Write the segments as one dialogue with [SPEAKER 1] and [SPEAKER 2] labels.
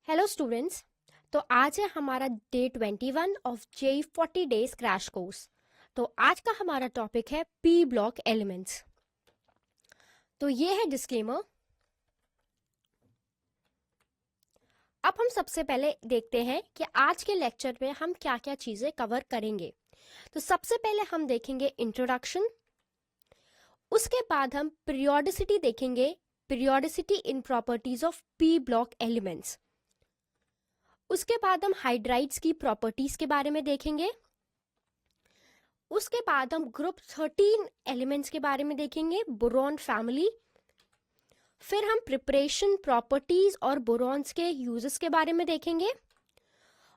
[SPEAKER 1] Hello students. तो आज है हमारा day 21 of JEE 40 days crash course. तो आज का हमारा टॉपिक है पी ब्लॉक एलिमेंट्स। तो ये है डिस्क्लेमर। अब हम सबसे पहले देखते हैं कि आज के लेक्चर में हम क्या क्या चीजें कवर करेंगे। तो सबसे पहले हम देखेंगे इंट्रोडक्शन, उसके बाद हम पीरियोडिसिटी देखेंगे, periodicity in properties of P block elements. उसके बाद हम हाइड्राइड्स की प्रॉपर्टीज के बारे में देखेंगे। उसके बाद हम ग्रुप 13 एलिमेंट्स के बारे में देखेंगे, बोरॉन फैमिली। फिर हम प्रिपरेशन, प्रॉपर्टीज और बोरॉन्स के यूजेस के बारे में देखेंगे।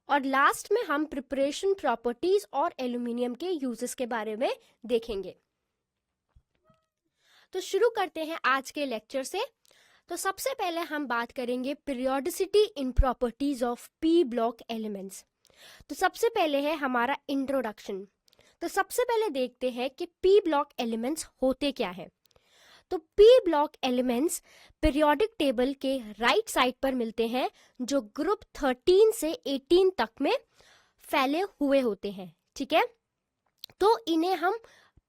[SPEAKER 1] और लास्ट में हम प्रिपरेशन, प्रॉपर्टीज और एल्यूमिनियम के यूजेस के बारे में देखेंगे। तो शुरू करते हैं आज के लेक्चर से। तो सबसे पहले हम बात करेंगे periodicity in properties of P block elements. तो सबसे पहले है हमारा इंट्रोडक्शन। तो सबसे पहले देखते हैं कि पी ब्लॉक एलिमेंट्स होते क्या है। तो P block elements periodic table के राइट साइड पर मिलते हैं, जो ग्रुप 13 से 18 तक में फैले हुए होते हैं। ठीक है, तो इन्हें हम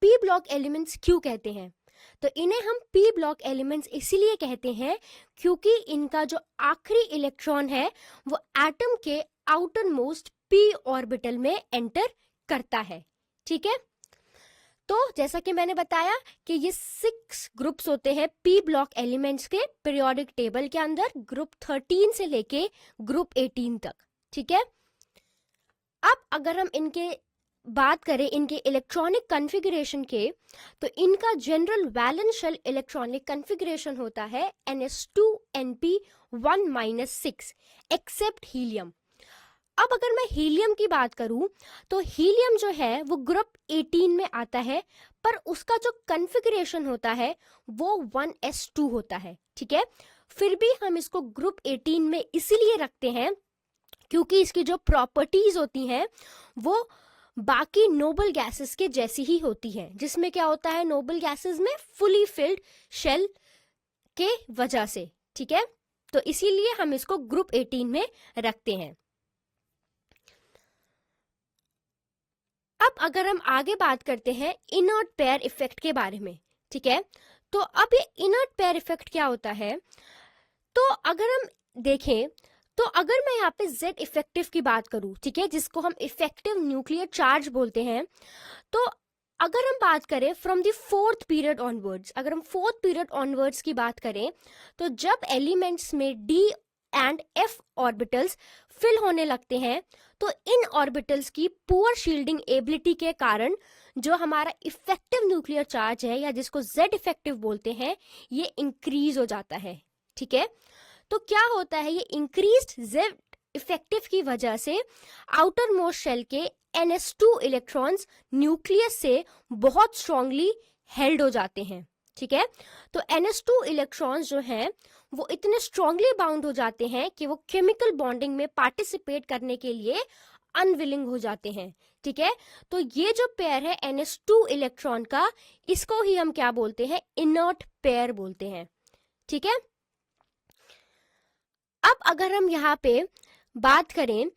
[SPEAKER 1] पी ब्लॉक एलिमेंट्स क्यों कहते हैं? तो इन्हें हम पी ब्लॉक एलिमेंट्स इसीलिए कहते हैं क्योंकि इनका जो आखिरी इलेक्ट्रॉन है वो एटम के आउटर मोस्ट पी ऑर्बिटल में एंटर करता है। ठीक है, तो जैसा कि मैंने बताया कि ये 6 ग्रुप्स होते हैं पी ब्लॉक एलिमेंट्स के पीरियोडिक टेबल के अंदर, ग्रुप 13 से लेके ग्रुप 18 तक। ठीक है, अब अगर हम इनके बात करें इनके इलेक्ट्रॉनिक कॉन्फ़िगरेशन के, तो इनका general valence shell electronic configuration होता है ns2np1-6 एक्सेप्ट हीलियम। अब अगर मैं हीलियम की बात करूं तो हीलियम जो है वो ग्रुप 18 में आता है, पर उसका जो कॉन्फ़िगरेशन होता है वो 1s2 होता है। ठीक है, फिर भी हम इसको ग्रुप 18 में इसीलिए रखते हैं क्योंकि इसकी जो प्रॉपर्टीज होती हैं वो बाकी नोबल गैसेस के जैसी ही होती है, जिसमें क्या होता है नोबल गैसेस में फुली फिल्ड शेल के वजह से। ठीक है, तो इसीलिए हम इसको ग्रुप 18 में रखते हैं। अब अगर हम आगे बात करते हैं इनर्ट पेयर इफेक्ट के बारे में। ठीक है, तो अब ये इनर्ट पेयर इफेक्ट क्या होता है? तो अगर हम देखें तो अगर मैं यहाँ पे Z इफेक्टिव की बात करूँ, ठीक है, जिसको हम इफेक्टिव न्यूक्लियर चार्ज बोलते हैं, तो अगर हम बात करें from the 4th period onwards, अगर हम 4th पीरियड ऑनवर्ड्स की बात करें, तो जब एलिमेंट्स में D and F orbitals fill होने लगते हैं, तो इन ऑर्बिटल्स की पुअर शील्डिंग एबिलिटी के कारण जो हमारा इफेक्टिव न्यूक्लियर चार्ज है या जिसको Z इफेक्टिव बोलते हैं, ये इंक्रीज हो जाता है। ठीक है, तो क्या होता है, ये इंक्रीज्ड Z इफेक्टिव की वजह से आउटर मोस्ट शेल के ns2 इलेक्ट्रॉन्स न्यूक्लियस से बहुत स्ट्रांगली हेल्ड हो जाते हैं। ठीक है, तो ns2 इलेक्ट्रॉन्स जो हैं वो इतने स्ट्रांगली बाउंड हो जाते हैं कि वो केमिकल बॉन्डिंग में पार्टिसिपेट करने के लिए अनविलिंग हो जाते हैं। ठीक है, तो ये जो पेयर है ns2 इलेक्ट्रॉन का, इसको ही हम क्या बोलते हैं? इनर्ट पेयर बोलते हैं। ठीक है, अब अगर हम यहाँ पे बात करें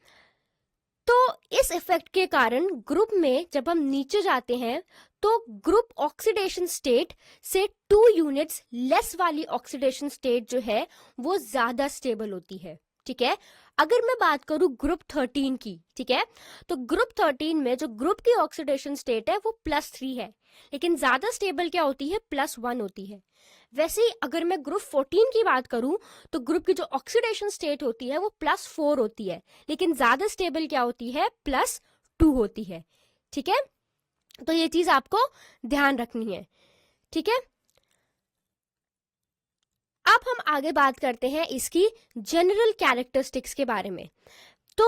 [SPEAKER 1] तो इस इफेक्ट के कारण ग्रुप में जब हम नीचे जाते हैं तो ग्रुप ऑक्सीडेशन स्टेट से 2 यूनिट्स लेस वाली ऑक्सीडेशन स्टेट जो है वो ज्यादा स्टेबल होती है। ठीक है, अगर मैं बात करूं ग्रुप 13 की, ठीक है, तो ग्रुप 13 में जो ग्रुप की ऑक्सीडेशन स्टेट है वो +3 है, लेकिन ज्यादा स्टेबल क्या होती है? +1 होती है। वैसे ही अगर मैं ग्रुप 14 की बात करूं तो ग्रुप की जो ऑक्सीडेशन स्टेट होती है वो +4 होती है, लेकिन ज्यादा स्टेबल क्या होती है? +2 होती है। ठीक है, तो ये चीज आपको ध्यान रखनी है। ठीक है, अब हम आगे बात करते हैं इसकी जनरल कैरेक्टरिस्टिक्स के बारे में। तो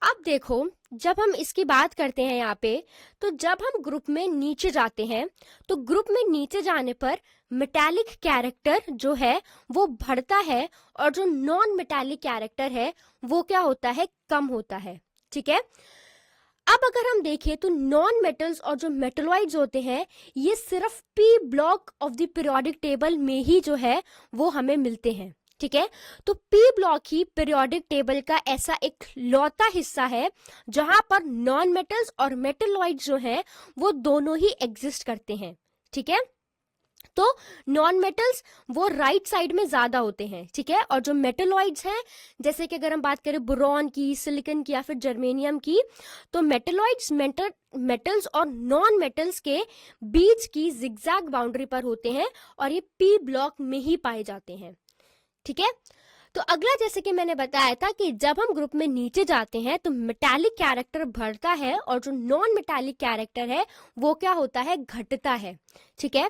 [SPEAKER 1] अब देखो, जब हम इसकी बात करते हैं यहाँ पे, तो जब हम ग्रुप में नीचे जाते हैं तो ग्रुप में नीचे जाने पर मेटालिक कैरेक्टर जो है वो बढ़ता है और जो नॉन मेटालिक कैरेक्टर है वो क्या होता है? कम होता है। ठीक है, अब अगर हम देखें तो नॉन मेटल्स और जो मेटलॉइड्स होते हैं ये सिर्फ P block of the periodic table में ही जो है वो हमें मिलते हैं। ठीक है। तो पी ब्लॉक ही पीरियोडिक टेबल का ऐसा एक लौता हिस्सा है जहां पर नॉन मेटल्स और मेटलॉइड्स जो हैं वो दोनों ही एग्जिस्ट करते हैं। ठीक है। तो नॉन मेटल्स वो राइट साइड में ज्यादा होते हैं। ठीक है। और जो मेटलॉइड्स हैं, जैसे कि अगर हम बात करें बोरॉन की, सिलिकॉन की या फिर जर्मेनियम की, तो मेटलॉइड्स मेटल्स और नॉन मेटल्स के बीच की जिगजैग बाउंड्री पर होते हैं और ये पी ब्लॉक में ही पाए जाते हैं। ठीक है। तो अगला, जैसे कि मैंने बताया था कि जब हम ग्रुप में नीचे जाते हैं तो मेटालिक कैरेक्टर बढ़ता है और जो नॉन मेटालिक कैरेक्टर है वो क्या होता है, घटता है। ठीक है।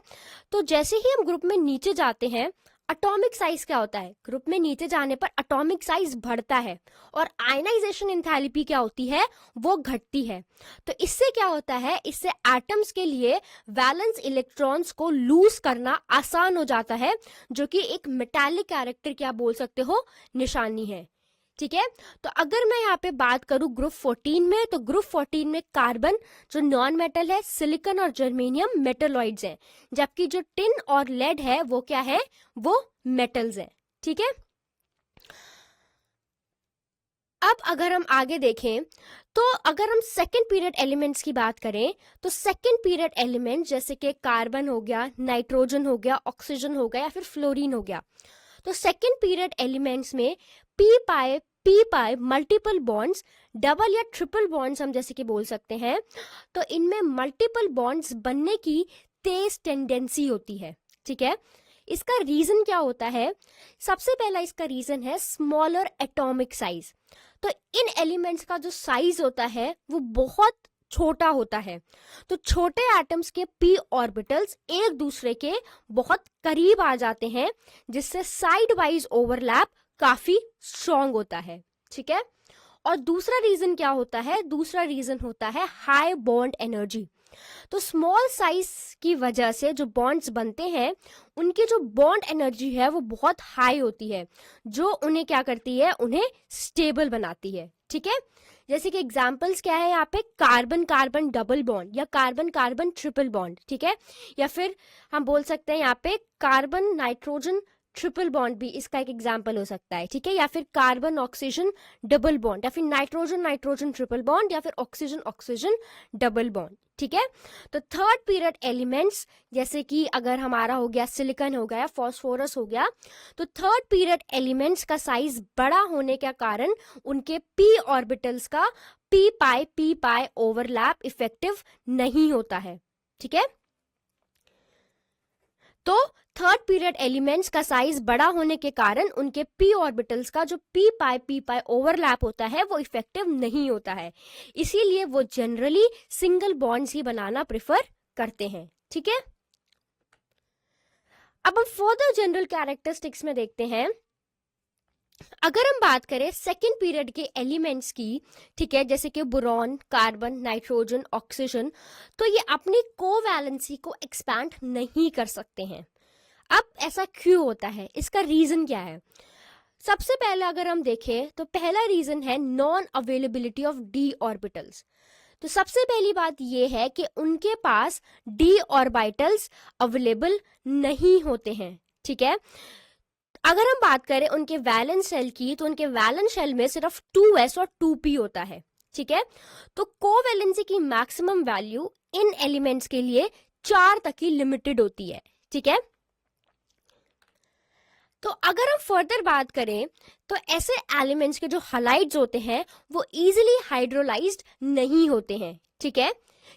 [SPEAKER 1] तो जैसे ही हम ग्रुप में नीचे जाते हैं, एटॉमिक साइज क्या होता है, ग्रुप में नीचे जाने पर एटॉमिक साइज बढ़ता है और आयनाइजेशन एंथैल्पी क्या होती है, वो घटती है। तो इससे क्या होता है, इससे एटम्स के लिए वैलेंस इलेक्ट्रॉन्स को लूज करना आसान हो जाता है, जो कि एक मेटालिक कैरेक्टर क्या बोल सकते हो, निशानी है। ठीक है। तो अगर मैं यहाँ पे बात करूं ग्रुप 14 में, तो ग्रुप 14 में कार्बन जो नॉन मेटल है, सिलिकॉन और जर्मेनियम मेटलॉइड्स हैं, जबकि जो टिन और लेड है वो क्या है, वो मेटल्स हैं। ठीक है। अब अगर हम आगे देखें, तो अगर हम सेकेंड पीरियड एलिमेंट्स की बात करें, तो सेकेंड पीरियड एलिमेंट जैसे कि कार्बन हो गया, नाइट्रोजन हो गया, ऑक्सीजन हो गया या फिर फ्लोरीन हो गया, तो सेकेंड पीरियड एलिमेंट्स में पी पाई मल्टीपल बॉन्ड्स, डबल या ट्रिपल बॉन्ड्स हम जैसे कि बोल सकते हैं, तो इनमें मल्टीपल बॉन्ड्स बनने की तेज टेंडेंसी होती है। ठीक है। इसका रीजन क्या होता है, सबसे पहला इसका रीजन है स्मॉलर एटॉमिक साइज। तो इन एलिमेंट्स का जो साइज होता है वो बहुत छोटा होता है, तो छोटे एटम्स के पी ऑर्बिटल्स एक दूसरे के बहुत करीब आ जाते हैं, जिससे साइड वाइज ओवरलैप काफी स्ट्रॉन्ग होता है। ठीक है। और दूसरा रीजन क्या होता है, दूसरा रीजन होता है हाई बॉन्ड एनर्जी। तो स्मॉल साइज की वजह से जो बॉन्ड्स बनते हैं उनकी जो बॉन्ड एनर्जी है वो बहुत हाई होती है, जो उन्हें क्या करती है, उन्हें स्टेबल बनाती है। ठीक है। जैसे कि एग्जांपल्स क्या है यहाँ पे, कार्बन कार्बन डबल बॉन्ड या कार्बन कार्बन ट्रिपल बॉन्ड। ठीक है। या फिर हम बोल सकते हैं यहाँ पे कार्बन नाइट्रोजन ट्रिपल बॉन्ड भी इसका एक एग्जाम्पल हो सकता है। ठीक है। या फिर कार्बन ऑक्सीजन डबल बॉन्ड, या फिर नाइट्रोजन नाइट्रोजन ट्रिपल बॉन्ड, या फिर ऑक्सीजन ऑक्सीजन डबल बॉन्ड। ठीक है। तो थर्ड पीरियड एलिमेंट्स जैसे कि अगर हमारा हो गया सिलिकॉन हो गया, फॉस्फोरस हो गया, तो थर्ड पीरियड एलिमेंट्स का साइज बड़ा होने के कारण उनके पी ऑर्बिटल्स का पी पाई ओवरलैप इफेक्टिव नहीं होता है। ठीक है। तो थर्ड पीरियड एलिमेंट्स का साइज बड़ा होने के कारण उनके पी ऑर्बिटल्स का जो पी पाई ओवरलैप होता है वो इफेक्टिव नहीं होता है, इसीलिए वो जनरली सिंगल बॉन्ड्स ही बनाना प्रेफर करते हैं। ठीक है। अब हम फर्दर जनरल कैरेक्टरिस्टिक्स में देखते हैं। अगर हम बात करें सेकेंड पीरियड के एलिमेंट्स की, ठीक है, जैसे कि बोरॉन, कार्बन, नाइट्रोजन, ऑक्सीजन, तो ये अपनी कोवैलेंसी को एक्सपैंड नहीं कर सकते हैं। अब ऐसा क्यों होता है, इसका रीजन क्या है? सबसे पहले अगर हम देखें तो पहला रीजन है non availability of D orbitals. तो सबसे पहली बात यह है कि उनके पास डी ऑर्बिटल्स अवेलेबल नहीं होते हैं। ठीक है। अगर हम बात करें उनके वैलेंस शेल की, तो उनके वैलेंस शेल में सिर्फ 2s और 2p होता है। ठीक है। तो कोवैलेंसी की मैक्सिमम वैल्यू इन एलिमेंट्स के लिए 4 तक ही लिमिटेड होती है। ठीक है। तो अगर हम फर्दर बात करें तो ऐसे एलिमेंट्स के जो हैलाइड्स होते हैं वो इजीली हाइड्रोलाइज्ड नहीं होते हैं। ठीक है।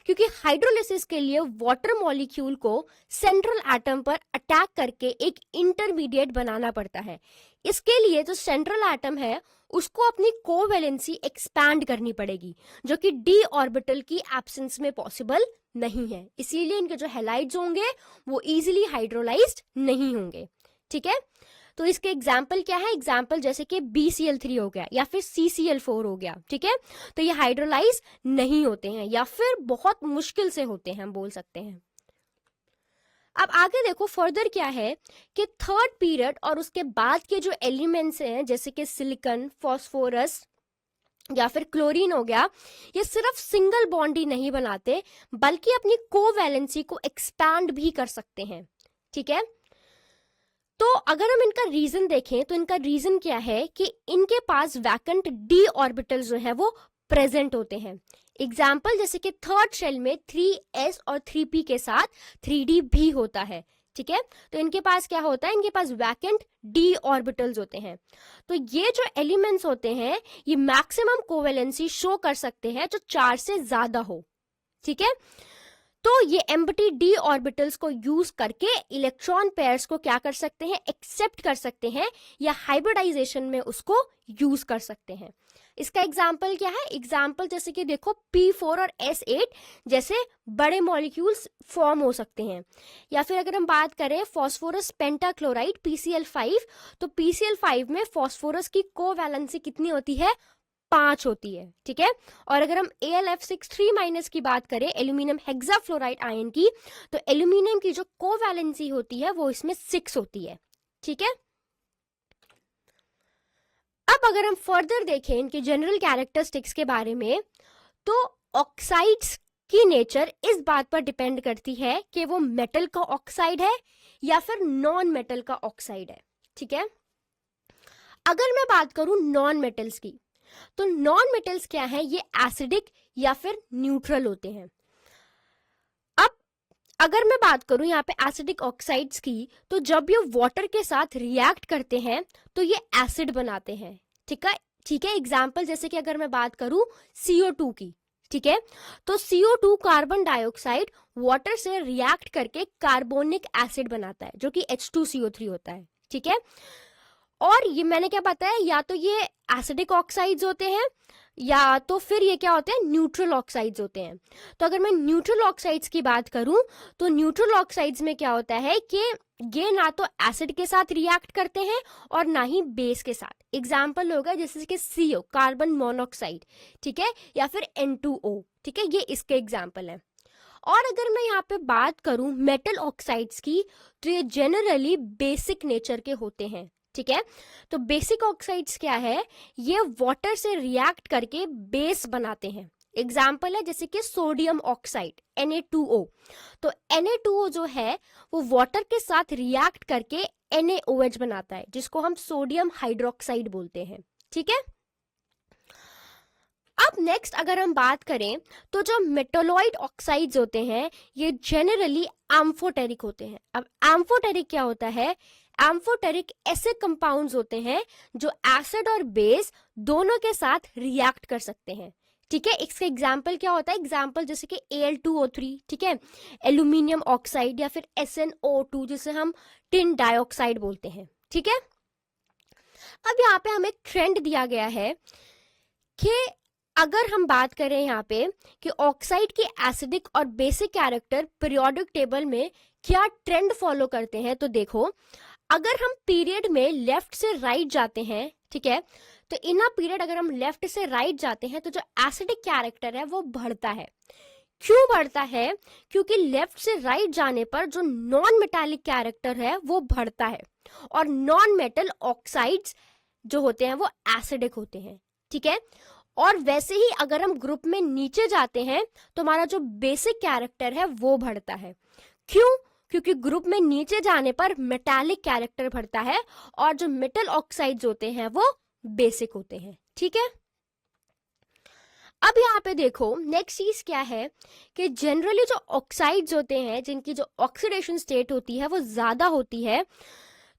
[SPEAKER 1] क्योंकि हाइड्रोलिसिस के लिए वाटर मॉलिक्यूल को सेंट्रल एटम पर अटैक करके एक इंटरमीडिएट बनाना पड़ता है। इसके लिए जो सेंट्रल एटम है उसको अपनी कोवैलेंसी एक्सपैंड करनी पड़ेगी, जो कि डी ऑर्बिटल की एब्सेंस में पॉसिबल नहीं है। इसीलिए इनके जो हैलाइड्स होंगे वो इजीली हाइड्रोलाइज्ड नहीं होंगे। ठीक है। तो इसके एग्जाम्पल क्या है, एग्जाम्पल जैसे कि BCl3 हो गया या फिर CCl4 हो गया। ठीक है। तो ये हाइड्रोलाइज नहीं होते हैं या फिर बहुत मुश्किल से होते हैं, हम बोल सकते हैं। अब आगे देखो फर्दर क्या है कि थर्ड पीरियड और उसके बाद के जो एलिमेंट्स हैं जैसे कि सिलिकॉन, फॉस्फोरस या फिर क्लोरीन हो गया, ये सिर्फ सिंगल बॉन्ड ही नहीं बनाते बल्कि अपनी कोवैलेंसी को एक्सपैंड भी कर सकते हैं। ठीक है। तो अगर हम इनका रीजन देखें तो इनका रीजन क्या है कि इनके पास वैकेंट डी ऑर्बिटल जो है वो प्रेजेंट होते हैं। एग्जाम्पल जैसे कि थर्ड शेल में 3s और 3p के साथ 3d भी होता है, ठीक है। तो इनके पास क्या होता है, इनके पास वैकेंट डी ऑर्बिटल्स होते हैं। तो ये जो एलिमेंट्स होते हैं ये मैक्सिमम कोवेलेंसी शो कर सकते हैं जो 4 से ज्यादा हो, ठीक है। तो ये एम्प्टी डी ऑर्बिटल्स को यूज करके इलेक्ट्रॉन पेयर्स को क्या कर सकते हैं, एक्सेप्ट कर सकते हैं या हाइब्रिडाइजेशन में उसको यूज कर सकते हैं। इसका एग्जाम्पल क्या है, एग्जाम्पल जैसे कि देखो P4 और S8 जैसे बड़े मॉलिक्यूल्स फॉर्म हो सकते हैं। या फिर अगर हम बात करें फॉस्फोरस पेंटाक्लोराइड PCl5, तो PCl5 में फॉस्फोरस की कोवैलेंसी कितनी होती है, 5 होती है, ठीक है। और अगर हम AlF6 3- की बात करें एल्यूमिनियम हेक्साफ्लोराइड आयन की, तो एल्यूमिनियम की जो कोवैलेंसी होती है वो इसमें 6 होती है, ठीक है। अब अगर हम फर्दर देखें इनके जनरल कैरेक्टरिस्टिक्स के बारे में, तो ऑक्साइड्स की नेचर इस बात पर डिपेंड करती है कि वो मेटल का ऑक्साइड है या फिर नॉन मेटल का ऑक्साइड है, ठीक है। अगर मैं बात करूं नॉन मेटल्स की, तो नॉन मेटल्स क्या है, ये एसिडिक या फिर न्यूट्रल होते हैं। अब अगर मैं बात करूं यहाँ पे एसिडिक ऑक्साइड्स की, तो जब ये वाटर के साथ रिएक्ट करते हैं तो ये एसिड बनाते हैं, ठीक है, ठीक है। एग्जाम्पल जैसे कि अगर मैं बात करूं CO2 की, ठीक है, तो CO2 कार्बन डाइऑक्साइड वाटर से रिएक्ट करके कार्बोनिक एसिड बनाता है जो कि H2CO3 होता है, ठीक है। और ये मैंने क्या बताया, या तो ये एसिडिक ऑक्साइड्स होते हैं या तो फिर ये क्या होते हैं, न्यूट्रल ऑक्साइड्स होते हैं। तो अगर मैं न्यूट्रल ऑक्साइड्स की बात करूं, तो न्यूट्रल ऑक्साइड्स में क्या होता है कि ये ना तो एसिड के साथ रिएक्ट करते हैं और ना ही बेस के साथ। एग्जाम्पल होगा जैसे कि CO कार्बन मोनोऑक्साइड, ठीक है, या फिर N2O, ठीक है, ये इसके एग्जाम्पल है। और अगर मैं यहाँ पे बात करूं मेटल ऑक्साइड्स की, तो ये जनरली बेसिक नेचर के होते हैं, ठीक है। तो बेसिक ऑक्साइड्स क्या है, ये वाटर से रिएक्ट करके बेस बनाते हैं। एग्जाम्पल है जैसे कि सोडियम ऑक्साइड Na2O। तो Na2O जो है वो वाटर के साथ रिएक्ट करके NaOH बनाता है जिसको हम सोडियम हाइड्रोक्साइड बोलते हैं, ठीक है। अब नेक्स्ट अगर हम बात करें तो जो मेटालॉइड ऑक्साइड्स होते हैं ये जनरली एम्फोटेरिक होते हैं। अब एम्फोटेरिक क्या होता है, एम्फोटेरिक ऐसे कंपाउंड्स होते हैं जो एसिड और बेस दोनों के साथ रिएक्ट कर सकते हैं, ठीक है। इसका एग्जाम्पल क्या होता है, एग्जाम्पल जैसे कि Al2O3, ठीक है, एल्यूमिनियम ऑक्साइड या फिर SnO2 जिसे हम टिन डाइऑक्साइड बोलते हैं, ठीक है। अब यहाँ पे हमें ट्रेंड दिया गया है कि अगर हम बात करें यहाँ पे कि ऑक्साइड की एसिडिक और बेसिक कैरेक्टर पीरियोडिक टेबल में क्या ट्रेंड फॉलो करते हैं, तो देखो अगर हम पीरियड में लेफ्ट से राइट जाते हैं, ठीक है, तो इन अ पीरियड अगर हम लेफ्ट से राइट जाते हैं तो जो एसिडिक कैरेक्टर है वो बढ़ता है। क्यों बढ़ता है, क्योंकि लेफ्ट से राइट जाने पर जो नॉन मेटालिक कैरेक्टर है वो बढ़ता है और नॉन मेटल ऑक्साइड्स जो होते हैं वो एसिडिक होते हैं, ठीक है। और वैसे ही अगर हम ग्रुप में नीचे जाते हैं तो हमारा जो बेसिक कैरेक्टर है वो बढ़ता है। क्यों, क्योंकि ग्रुप में नीचे जाने पर मेटालिक कैरेक्टर बढ़ता है और जो मेटल ऑक्साइड्स होते हैं वो बेसिक होते हैं, ठीक है। अब यहाँ पे देखो नेक्स्ट चीज क्या है कि जनरली जो ऑक्साइड्स होते हैं जिनकी जो ऑक्सीडेशन स्टेट होती है वो ज्यादा होती है,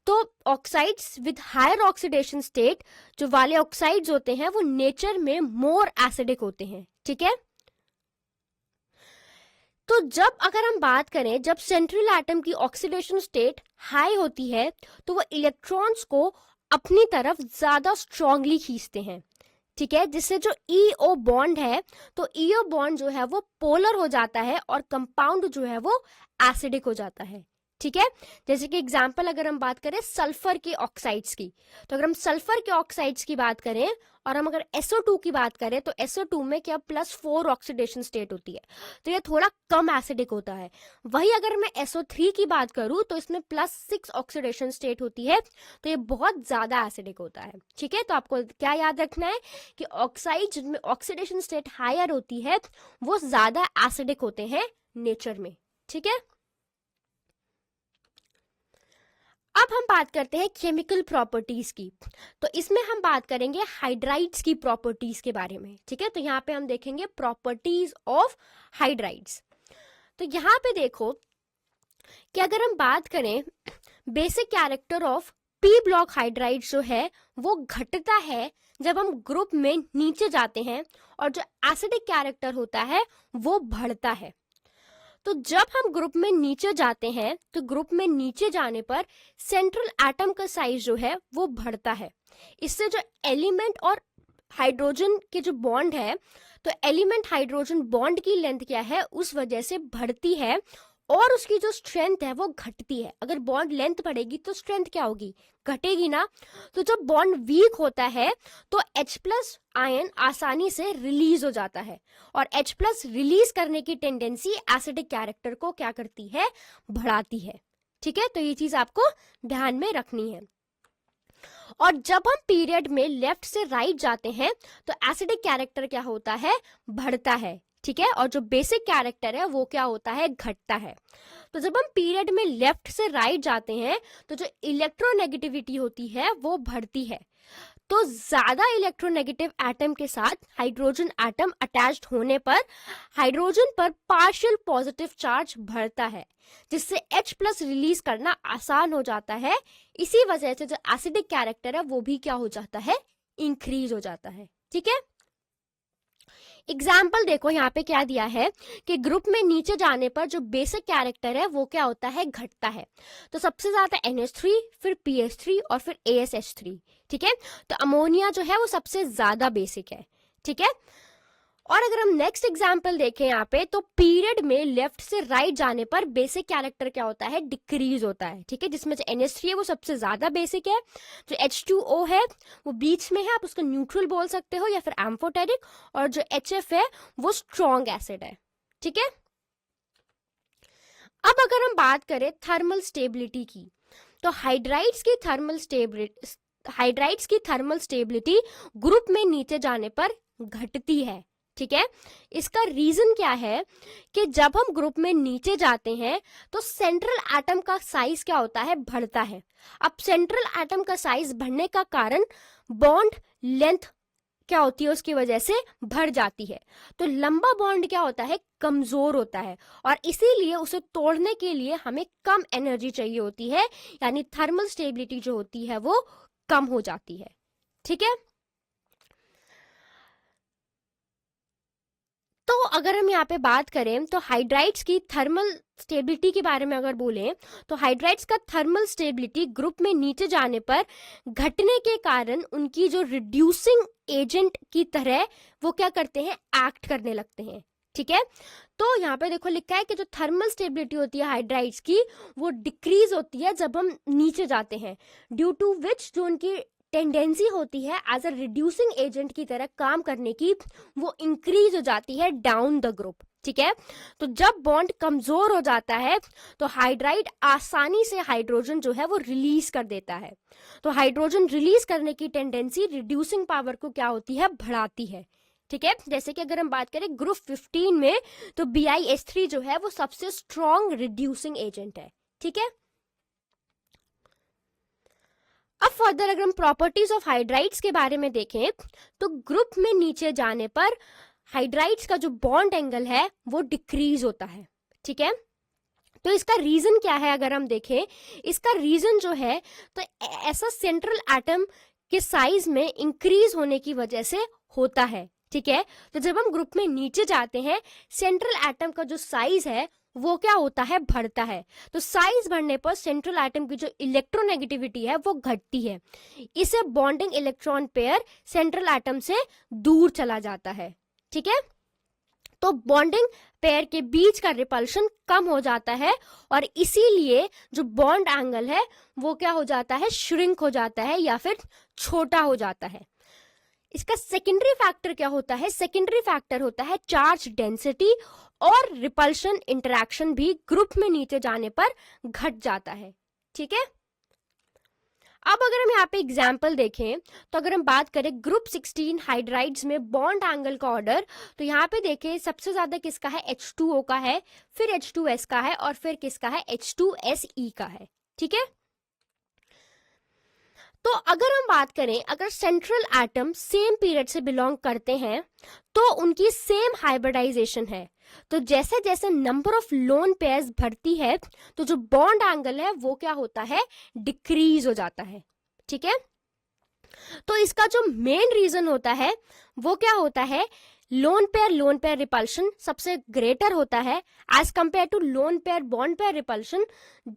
[SPEAKER 1] तो oxides with higher oxidation state जो वाले ऑक्साइड्स होते हैं वो नेचर में मोर एसिडिक होते हैं, ठीक है। तो जब अगर हम बात करें जब सेंट्रल एटम की ऑक्सीडेशन स्टेट हाई होती है तो वो इलेक्ट्रॉन्स को अपनी तरफ ज्यादा स्ट्रांगली खींचते हैं, ठीक है, जिससे जो EO बॉन्ड है तो EO बॉन्ड जो है वो पोलर हो जाता है और कंपाउंड जो है वो एसिडिक हो जाता है, ठीक है। जैसे कि एग्जाम्पल अगर हम बात करें सल्फर के ऑक्साइड्स की, तो अगर हम सल्फर के ऑक्साइड्स की बात करें और हम अगर SO2 की बात करें तो SO2 में क्या +4 ऑक्सीडेशन स्टेट होती है, तो ये थोड़ा कम एसिडिक होता है। वही अगर मैं SO3 की बात करूं तो इसमें +6 ऑक्सीडेशन स्टेट होती है, तो ये बहुत ज्यादा एसिडिक होता है, ठीक है। तो आपको क्या याद रखना है कि ऑक्साइड जिनमें ऑक्सीडेशन स्टेट हायर होती है वो ज्यादा एसिडिक होते हैं नेचर में, ठीक है। अब हम बात करते हैं केमिकल प्रॉपर्टीज की। तो इसमें हम बात करेंगे हाइड्राइड्स की प्रॉपर्टीज के बारे में, ठीक है। तो यहाँ पे हम देखेंगे प्रॉपर्टीज ऑफ हाइड्राइड्स। तो यहाँ पे देखो कि अगर हम बात करें basic character of P block hydrides जो है वो घटता है जब हम ग्रुप में नीचे जाते हैं, और जो एसिडिक कैरेक्टर होता है वो बढ़ता है। तो जब हम ग्रुप में नीचे जाते हैं तो ग्रुप में नीचे जाने पर सेंट्रल एटम का साइज जो है वो बढ़ता है। इससे जो एलिमेंट और हाइड्रोजन के जो बॉन्ड है, तो एलिमेंट हाइड्रोजन बॉन्ड की लेंथ क्या है उस वजह से बढ़ती है, और उसकी जो स्ट्रेंथ है वो घटती है। अगर बॉन्ड लेंथ बढ़ेगी तो स्ट्रेंथ क्या होगी, घटेगी ना। तो जब बॉन्ड वीक होता है तो H+ आयन आसानी से रिलीज हो जाता है, और H+ रिलीज करने की टेंडेंसी एसिडिक कैरेक्टर को क्या करती है, बढ़ाती है, ठीक है। तो ये चीज आपको ध्यान में रखनी है। और जब हम पीरियड में लेफ्ट से राइट जाते हैं तो एसिडिक कैरेक्टर क्या होता है, बढ़ता है, ठीक है। और जो बेसिक कैरेक्टर है वो क्या होता है, घटता है। तो जब हम पीरियड में लेफ्ट से राइट जाते हैं तो जो इलेक्ट्रोनेगेटिविटी होती है वो बढ़ती है। तो ज्यादा इलेक्ट्रोनेगेटिव एटम के साथ हाइड्रोजन एटम अटैच्ड होने पर हाइड्रोजन पर पार्शियल पॉजिटिव चार्ज बढ़ता है, जिससे H+ रिलीज करना आसान हो जाता है। इसी वजह से जो एसिडिक कैरेक्टर है वो भी क्या हो जाता है, इंक्रीज हो जाता है, ठीक है। एग्जाम्पल देखो यहाँ पे क्या दिया है कि ग्रुप में नीचे जाने पर जो बेसिक कैरेक्टर है वो क्या होता है, घटता है। तो सबसे ज्यादा NH3, फिर PH3 और फिर ASH3, ठीक है। तो अमोनिया जो है वो सबसे ज्यादा बेसिक है, ठीक है। और अगर हम नेक्स्ट एग्जाम्पल देखें यहाँ पे, तो पीरियड में लेफ्ट से राइट जाने पर बेसिक कैरेक्टर क्या होता है, डिक्रीज होता है, ठीक है। जिसमें जो NH3 है वो सबसे ज्यादा बेसिक है, जो H2O है वो बीच में है, आप उसको न्यूट्रल बोल सकते हो या फिर एम्फोटेरिक, और जो HF है वो स्ट्रॉन्ग एसिड है, ठीक है। अब अगर हम बात करें थर्मल स्टेबिलिटी की, तो हाइड्राइड्स की थर्मल स्टेबिलिटी ग्रुप में नीचे जाने पर घटती है, ठीक है। इसका रीजन क्या है कि जब हम ग्रुप में नीचे जाते हैं तो सेंट्रल एटम का साइज क्या होता है, बढ़ता है। अब सेंट्रल एटम का साइज बढ़ने का कारण बॉन्ड लेंथ क्या होती है, उसकी वजह से बढ़ जाती है। तो लंबा बॉन्ड क्या होता है, कमजोर होता है, और इसीलिए उसे तोड़ने के लिए हमें कम एनर्जी चाहिए होती है, यानी थर्मल स्टेबिलिटी जो होती है वो कम हो जाती है, ठीक है। तो अगर हम यहाँ पे बात करें तो हाइड्राइड्स की थर्मल स्टेबिलिटी के बारे में अगर बोलें, तो हाइड्राइड्स का थर्मल स्टेबिलिटी ग्रुप में नीचे जाने पर घटने के कारण उनकी जो रिड्यूसिंग एजेंट की तरह वो क्या करते हैं, एक्ट करने लगते हैं, ठीक है। तो यहाँ पे देखो लिखा है कि जो थर्मल स्टेबिलिटी होती है हाइड्राइड्स की वो डिक्रीज होती है जब हम नीचे जाते हैं, ड्यू टू विच जो उनकी टेंडेंसी होती है एज अ रिड्यूसिंग एजेंट की तरह काम करने की, वो इंक्रीज हो जाती है डाउन द ग्रुप, ठीक है। तो जब बॉन्ड कमजोर हो जाता है तो हाइड्राइड आसानी से हाइड्रोजन जो है वो रिलीज कर देता है। तो हाइड्रोजन रिलीज करने की टेंडेंसी रिड्यूसिंग पावर को क्या होती है, बढ़ाती है, ठीक है। जैसे कि अगर हम बात करें ग्रुप 15 में, तो BiH3 जो है वो सबसे स्ट्रॉन्ग रिड्यूसिंग एजेंट है, ठीक है। अब फर्दर अगर हम प्रॉपर्टीज ऑफ हाइड्राइड्स के बारे में देखें, तो ग्रुप में नीचे जाने पर हाइड्राइड्स का जो बॉन्ड एंगल है वो डिक्रीज होता है, ठीक है। तो इसका रीजन क्या है, अगर हम देखें इसका रीजन जो है, तो ऐसा सेंट्रल एटम के साइज में इंक्रीज होने की वजह से होता है, ठीक है। तो जब हम ग्रुप में नीचे जाते हैं सेंट्रल एटम का जो साइज है वो क्या होता है, बढ़ता है। तो साइज बढ़ने पर सेंट्रल एटम की जो इलेक्ट्रोनेगेटिविटी है वो घटती है। इसे bonding electron pair central atom से दूर चला जाता है, ठीक है। तो बॉन्डिंग पेयर के बीच का रिपल्शन कम हो जाता है, और इसीलिए जो बॉन्ड एंगल है वो क्या हो जाता है, श्रिंक हो जाता है या फिर छोटा हो जाता है। इसका सेकेंडरी फैक्टर क्या होता है, सेकेंडरी फैक्टर होता है चार्ज डेंसिटी, और रिपल्शन इंटरैक्शन भी ग्रुप में नीचे जाने पर घट जाता है, ठीक है। अब अगर हम यहाँ पे एग्जाम्पल देखें, तो अगर हम बात करें ग्रुप 16 हाइड्राइड्स में बॉन्ड एंगल का ऑर्डर, तो यहाँ पे देखें सबसे ज्यादा किसका है, H2O का है, फिर H2S का है, और फिर किसका है, H2SE का है, ठीक है। तो अगर हम बात करें, अगर सेंट्रल एटम सेम पीरियड से बिलोंग करते हैं तो उनकी सेम हाइब्रिडाइजेशन है, तो जैसे जैसे नंबर ऑफ लोन पेयर्स बढ़ती है तो जो बॉन्ड एंगल है वो क्या होता है, डिक्रीज हो जाता है। ठीक है, तो इसका जो मेन रीजन होता है वो क्या होता है, लोन पेयर रिपल्शन सबसे ग्रेटर होता है as compare to lone pair bond pair repulsion.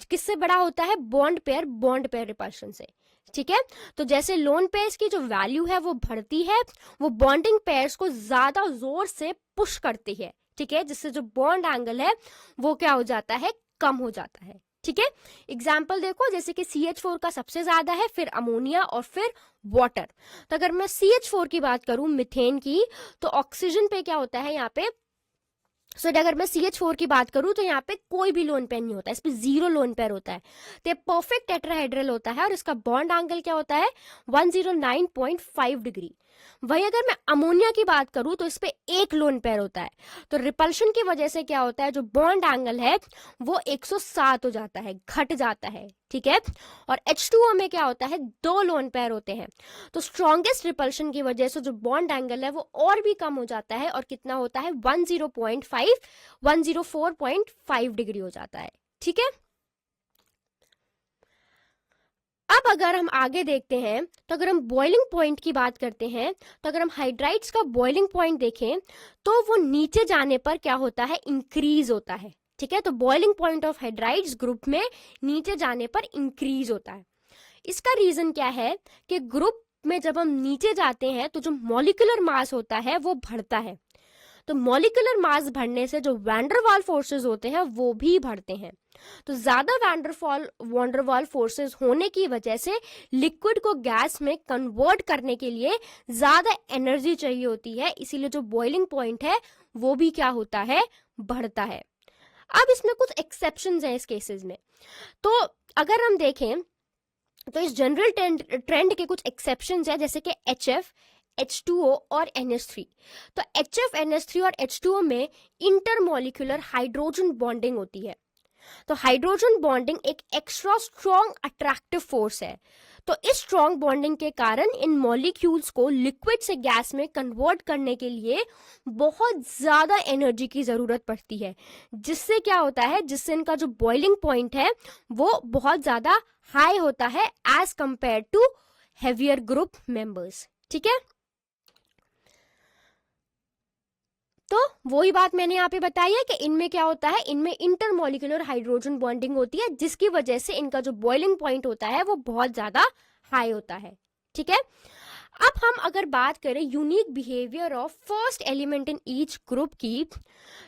[SPEAKER 1] किससे बड़ा होता है, बॉन्ड पेयर रिपल्शन से। ठीक है, तो जैसे लोन पेयर्स की जो वैल्यू है वो बढ़ती है, वो बॉन्डिंग पेयर्स को ज्यादा जोर से पुश करती है। ठीक है, जिससे जो बॉन्ड एंगल है वो क्या हो जाता है, कम हो जाता है। ठीक है, एग्जाम्पल देखो, जैसे कि CH4 का सबसे ज्यादा है, फिर अमोनिया और फिर वाटर। तो अगर मैं CH4 की बात करूं, मिथेन की, तो ऑक्सीजन पे क्या होता है यहाँ पे, अगर मैं CH4 की बात करूं तो यहाँ पे कोई भी लोन पेयर नहीं होता है, इस पे 0 लोन पेयर होता है, तो ये परफेक्ट टेट्राहेड्रल होता है और इसका बॉन्ड एंगल क्या होता है, 109.5 डिग्री। वही अगर मैं अमोनिया की बात करूं तो इस पे 1 लोन पेयर होता है, तो रिपल्शन की वजह से क्या होता है, जो बॉन्ड एंगल है वो 107 हो जाता है, घट जाता है। ठीक है, और H2O में क्या होता है, 2 लोन पेयर होते हैं, तो स्ट्रॉन्गेस्ट रिपल्शन की वजह से जो बॉन्ड एंगल है वो और भी कम हो जाता है और कितना होता है, 104.5 डिग्री हो जाता है। ठीक है, अब अगर हम आगे देखते हैं, तो अगर हम बॉइलिंग पॉइंट की बात करते हैं, तो अगर हम हाइड्राइड्स का बॉइलिंग पॉइंट देखें तो वो नीचे जाने पर क्या होता है, इंक्रीज होता है। ठीक है, तो boiling point of hydrides group में नीचे जाने पर इंक्रीज होता है। इसका रीजन क्या है कि ग्रुप में जब हम नीचे जाते हैं तो जो मॉलिक्यूलर मास होता है वो बढ़ता है, तो मॉलिक्यूलर मास बढ़ने से जो वैंडरवाल फोर्सेस होते हैं वो भी बढ़ते हैं। तो ज्यादा वैंडरवाल फोर्सेस होने की वजह से लिक्विड को गैस में कन्वर्ट करने के लिए ज्यादा एनर्जी चाहिए होती है, इसीलिए जो बॉइलिंग पॉइंट है वो भी क्या होता है, बढ़ता है। अब इसमें कुछ एक्सेप्शंस हैं इस केसेस में, तो अगर हम देखें तो इस जनरल ट्रेंड के कुछ एक्सेप्शंस हैं, जैसे कि HF, H2O और NH3। तो HF, NH3 और H2O में इंटरमॉलिक्यूलर हाइड्रोजन बॉन्डिंग होती है, तो हाइड्रोजन बॉन्डिंग एक एक्स्ट्रा स्ट्रॉन्ग अट्रैक्टिव फोर्स है। तो इस स्ट्रॉन्ग बॉन्डिंग के कारण इन मॉलिक्यूल्स को लिक्विड से गैस में कन्वर्ट करने के लिए बहुत ज्यादा एनर्जी की जरूरत पड़ती है, जिससे क्या होता है, जिससे इनका जो बॉइलिंग पॉइंट है वो बहुत ज्यादा हाई होता है as compare to heavier group members. ठीक है, तो वही बात मैंने यहाँ पे बताई है कि इनमें क्या होता है, इनमें इंटरमॉलिक्यूलर हाइड्रोजन बॉन्डिंग होती है, जिसकी वजह से इनका जो बॉइलिंग पॉइंट होता है वो बहुत ज्यादा हाई होता है। ठीक है, अब हम अगर बात करें unique behaviour of first element in each group की,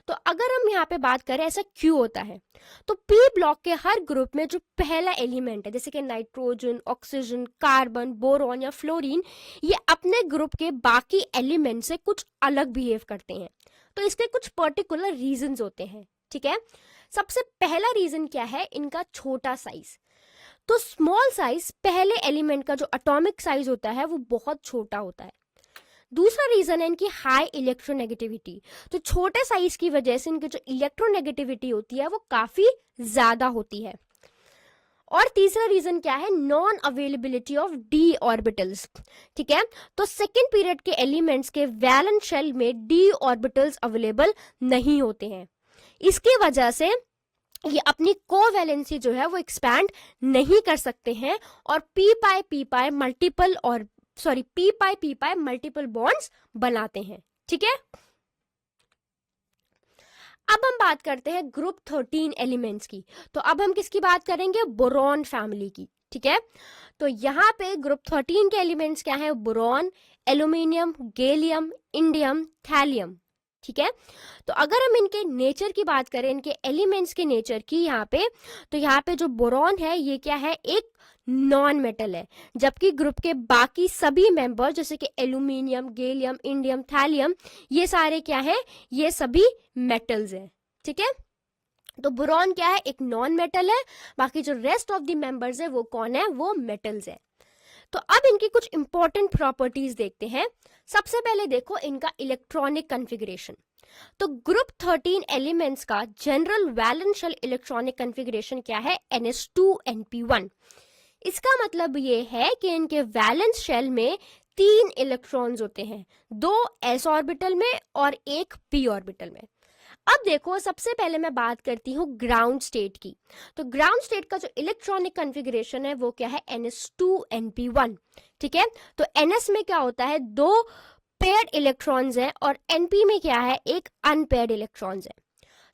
[SPEAKER 1] तो अगर हम यहाँ पे बात करें ऐसा क्यों होता है, तो P ब्लॉक के हर ग्रुप में जो पहला एलिमेंट है, जैसे कि नाइट्रोजन, ऑक्सीजन, कार्बन, बोरॉन या फ्लोरीन, ये अपने ग्रुप के बाकी एलिमेंट से कुछ अलग बिहेव करते हैं, तो इसके कुछ पर्टिकुलर रीजंस होते हैं। ठीक है, सबसे पहला रीजन क्या है, इनका छोटा साइज। तो स्मॉल साइज पहले एलिमेंट का जो एटॉमिक साइज होता है वो बहुत छोटा होता है। दूसरा रीजन है इनकी हाई इलेक्ट्रोनेगेटिविटी, तो छोटे साइज की वजह से इनकी जो इलेक्ट्रोनेगेटिविटी होती है वो काफी ज्यादा होती है। और तीसरा रीजन क्या है, non availability of D orbitals. ठीक है, तो सेकेंड पीरियड के एलिमेंट्स के वैलेंस शेल में डी ऑर्बिटल्स अवेलेबल नहीं होते हैं, इसकी वजह से ये अपनी कोवैलेंसी जो है वो एक्सपैंड नहीं कर सकते हैं और पी पाई मल्टीपल बॉन्ड्स बनाते हैं। ठीक है, अब हम बात करते हैं ग्रुप 13 एलिमेंट्स की, तो अब हम किसकी बात करेंगे, बोरॉन फैमिली की। ठीक है, तो यहाँ पे ग्रुप 13 के एलिमेंट्स क्या है, boron, aluminium, gallium, indium, thallium. ठीक है, तो अगर हम इनके नेचर की बात करें, इनके एलिमेंट्स के नेचर की यहाँ पे, तो यहाँ पे जो बोरॉन है ये क्या है, एक नॉन मेटल है, जबकि ग्रुप के बाकी सभी मेंबर जैसे कि एल्यूमिनियम, गैलियम, इंडियम, थैलियम, ये सारे क्या है, ये सभी मेटल्स हैं। ठीक है, तो बोरॉन क्या है, एक नॉन मेटल है, बाकी जो रेस्ट ऑफ द मेंबर्स है वो कौन है, वो मेटल्स है। तो अब इनकी कुछ इंपॉर्टेंट प्रॉपर्टीज देखते हैं। सबसे पहले देखो इनका इलेक्ट्रॉनिक कॉन्फ़िगरेशन। तो ग्रुप 13 एलिमेंट्स का general valence shell electronic configuration क्या है, NH2 NP1। इसका मतलब ये है कि इनके वैलेंस शेल में 3 इलेक्ट्रॉन्स होते हैं, 2 s ऑर्बिटल में और 1 p ऑर्बिटल में। अब देखो, सबसे पहले मैं बात करती हूँ ग्राउंड स्टेट की। तो ग्राउंड स्टेट का जो इलेक्ट्रॉनिक कॉन्फ़िगरेशन है वो क्या है, ns2np1। ठीक है, तो ns में क्या होता है, 2 पेयर्ड इलेक्ट्रॉन्स हैं और np में क्या है, एक अनपेयर्ड इलेक्ट्रॉन्स है।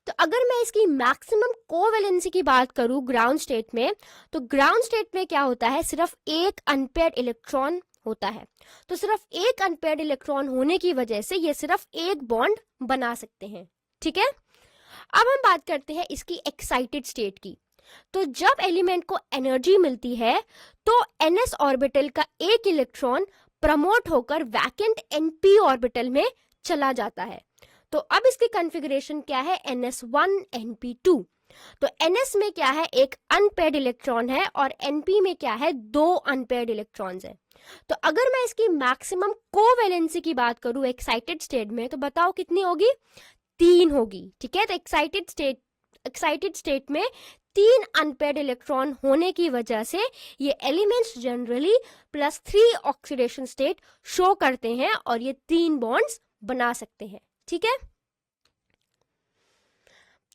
[SPEAKER 1] तो अगर मैं इसकी मैक्सिमम कोवैलेंसी की बात करूं ग्राउंड स्टेट में, तो ग्राउंड स्टेट में क्या होता है, सिर्फ एक अनपेयर्ड इलेक्ट्रॉन होता है। तो सिर्फ एक अनपेयर्ड इलेक्ट्रॉन होने की वजह से ये सिर्फ एक बॉन्ड बना सकते हैं। ठीक है, अब हम बात करते हैं इसकी एक्साइटेड स्टेट की। तो जब एलिमेंट को एनर्जी मिलती है तो ns ऑर्बिटल का एक इलेक्ट्रॉन प्रमोट होकर वैकेंट np ऑर्बिटल में चला जाता है। तो अब इसकी कॉन्फ़िगरेशन क्या है, ns1 np2। तो ns में क्या है, एक अनपेयर्ड इलेक्ट्रॉन है और np में क्या है, 2 अनपेयर्ड इलेक्ट्रॉन्स हैं। तो अगर मैं इसकी मैक्सिमम कोवैलेंसी की बात करूं एक्साइटेड स्टेट में, तो बताओ कितनी होगी, 3 होगी। ठीक है, तो एक्साइटेड स्टेट में 3 अनपेयर्ड इलेक्ट्रॉन होने की वजह से ये elements generally +3 oxidation state show करते हैं और ये 3 बॉन्ड्स बना सकते हैं। ठीक है,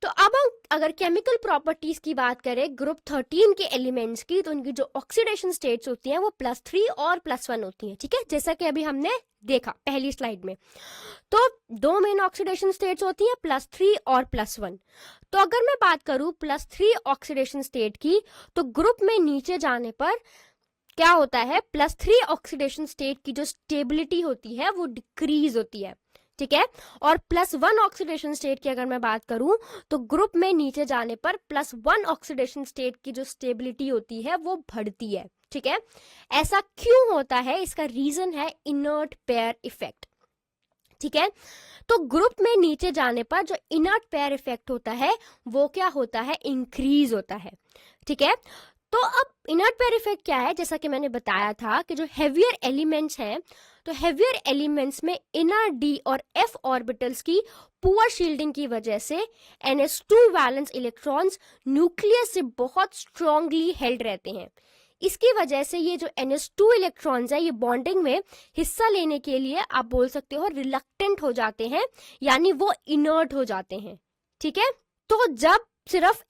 [SPEAKER 1] तो अब हम अगर केमिकल प्रॉपर्टीज की बात करें ग्रुप 13 के एलिमेंट्स की, तो उनकी जो ऑक्सीडेशन स्टेट्स होती हैं वो +3 और +1 होती हैं। ठीक है, जैसा कि अभी हमने देखा पहली स्लाइड में। तो 2 मेन ऑक्सीडेशन स्टेट्स होती हैं, +3 और +1। तो अगर मैं बात करूं +3 ऑक्सीडेशन स्टेट की, तो ग्रुप में नीचे जाने पर क्या होता है, +3 ऑक्सीडेशन स्टेट की जो स्टेबिलिटी होती है वो डिक्रीज होती है। ठीक है, और +1 ऑक्सीडेशन स्टेट की अगर मैं बात करूं, तो ग्रुप में नीचे जाने पर +1 ऑक्सीडेशन स्टेट की जो स्टेबिलिटी होती है वो बढ़ती है। ठीक है, ऐसा क्यों होता है, इसका रीजन है इनर्ट पेयर इफेक्ट। ठीक है, तो ग्रुप में नीचे जाने पर जो इनर्ट पेयर इफेक्ट होता है वो क्या होता है, इंक्रीज होता है। ठीक है, तो अब इनर्ट पेयर इफेक्ट क्या है, जैसा कि मैंने बताया था कि जो हेवियर एलिमेंट्स हैं, तो हेवियर एलिमेंट्स में इनर d और f ऑर्बिटल्स की पुअर शील्डिंग की वजह से ns2 वैलेंस इलेक्ट्रॉन्स न्यूक्लियस से बहुत स्ट्रांगली हेल्ड रहते हैं। इसकी वजह से ये जो ns2 इलेक्ट्रॉन्स है ये बॉन्डिंग में हिस्सा लेने के लिए आप बोल सकते हो रिलक्टेंट हो जाते हैं, यानी वो इनर्ट हो जाते हैं। ठीक है, तो जब सिर्फ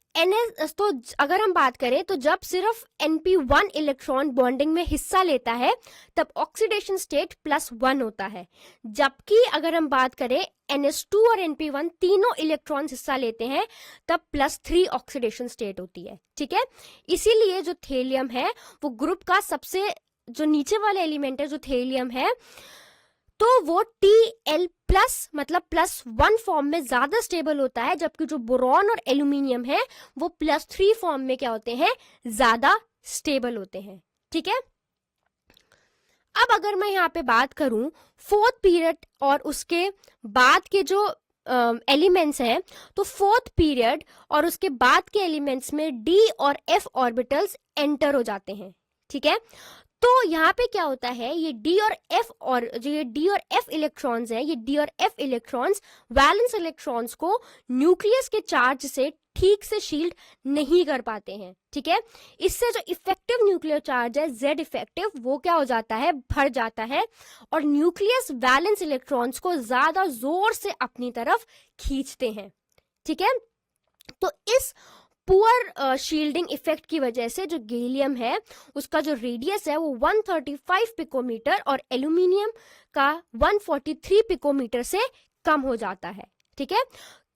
[SPEAKER 1] तो अगर हम बात करें तो जब सिर्फ np1 इलेक्ट्रॉन बॉन्डिंग में हिस्सा लेता है तब ऑक्सीडेशन स्टेट +1 होता है, जबकि अगर हम बात करें ns2 और np1 तीनों इलेक्ट्रॉन्स हिस्सा लेते हैं तब +3 ऑक्सीडेशन स्टेट होती है। ठीक है, इसीलिए जो थेलियम है वो ग्रुप का सबसे जो नीचे वाला एलिमेंट है जो थेलियम है, तो वो Tl+ मतलब +1 फॉर्म में ज्यादा स्टेबल होता है, जबकि जो बोरॉन और एल्यूमिनियम है वो +3 फॉर्म में क्या होते हैं, ज्यादा स्टेबल होते हैं। ठीक है, अब अगर मैं यहाँ पे बात करूं फोर्थ पीरियड और उसके बाद के जो एलिमेंट्स हैं, तो फोर्थ पीरियड और उसके बाद के एलिमेंट्स में d और f ऑर्बिटल्स एंटर हो जाते हैं। ठीक है, तो यहाँ पे क्या होता है, ये d और f और जो ये d और f इलेक्ट्रॉन्स हैं, ये d और f इलेक्ट्रॉन्स वैलेंस इलेक्ट्रॉन्स को न्यूक्लियस के चार्ज से ठीक से शील्ड नहीं कर पाते हैं। ठीक है, इससे जो इफेक्टिव न्यूक्लियर चार्ज है Z इफेक्टिव वो क्या हो जाता है, बढ़ जाता है और न्यूक्लियस वैलेंस इलेक्ट्रॉन्स को ज्यादा जोर से अपनी तरफ खींचते हैं। ठीक है, तो इस पुअर शील्डिंग इफेक्ट की वजह से जो गैलियम है उसका जो रेडियस है वो 135 पिकोमीटर और एल्यूमिनियम का 143 पिकोमीटर से कम हो जाता है। ठीक है,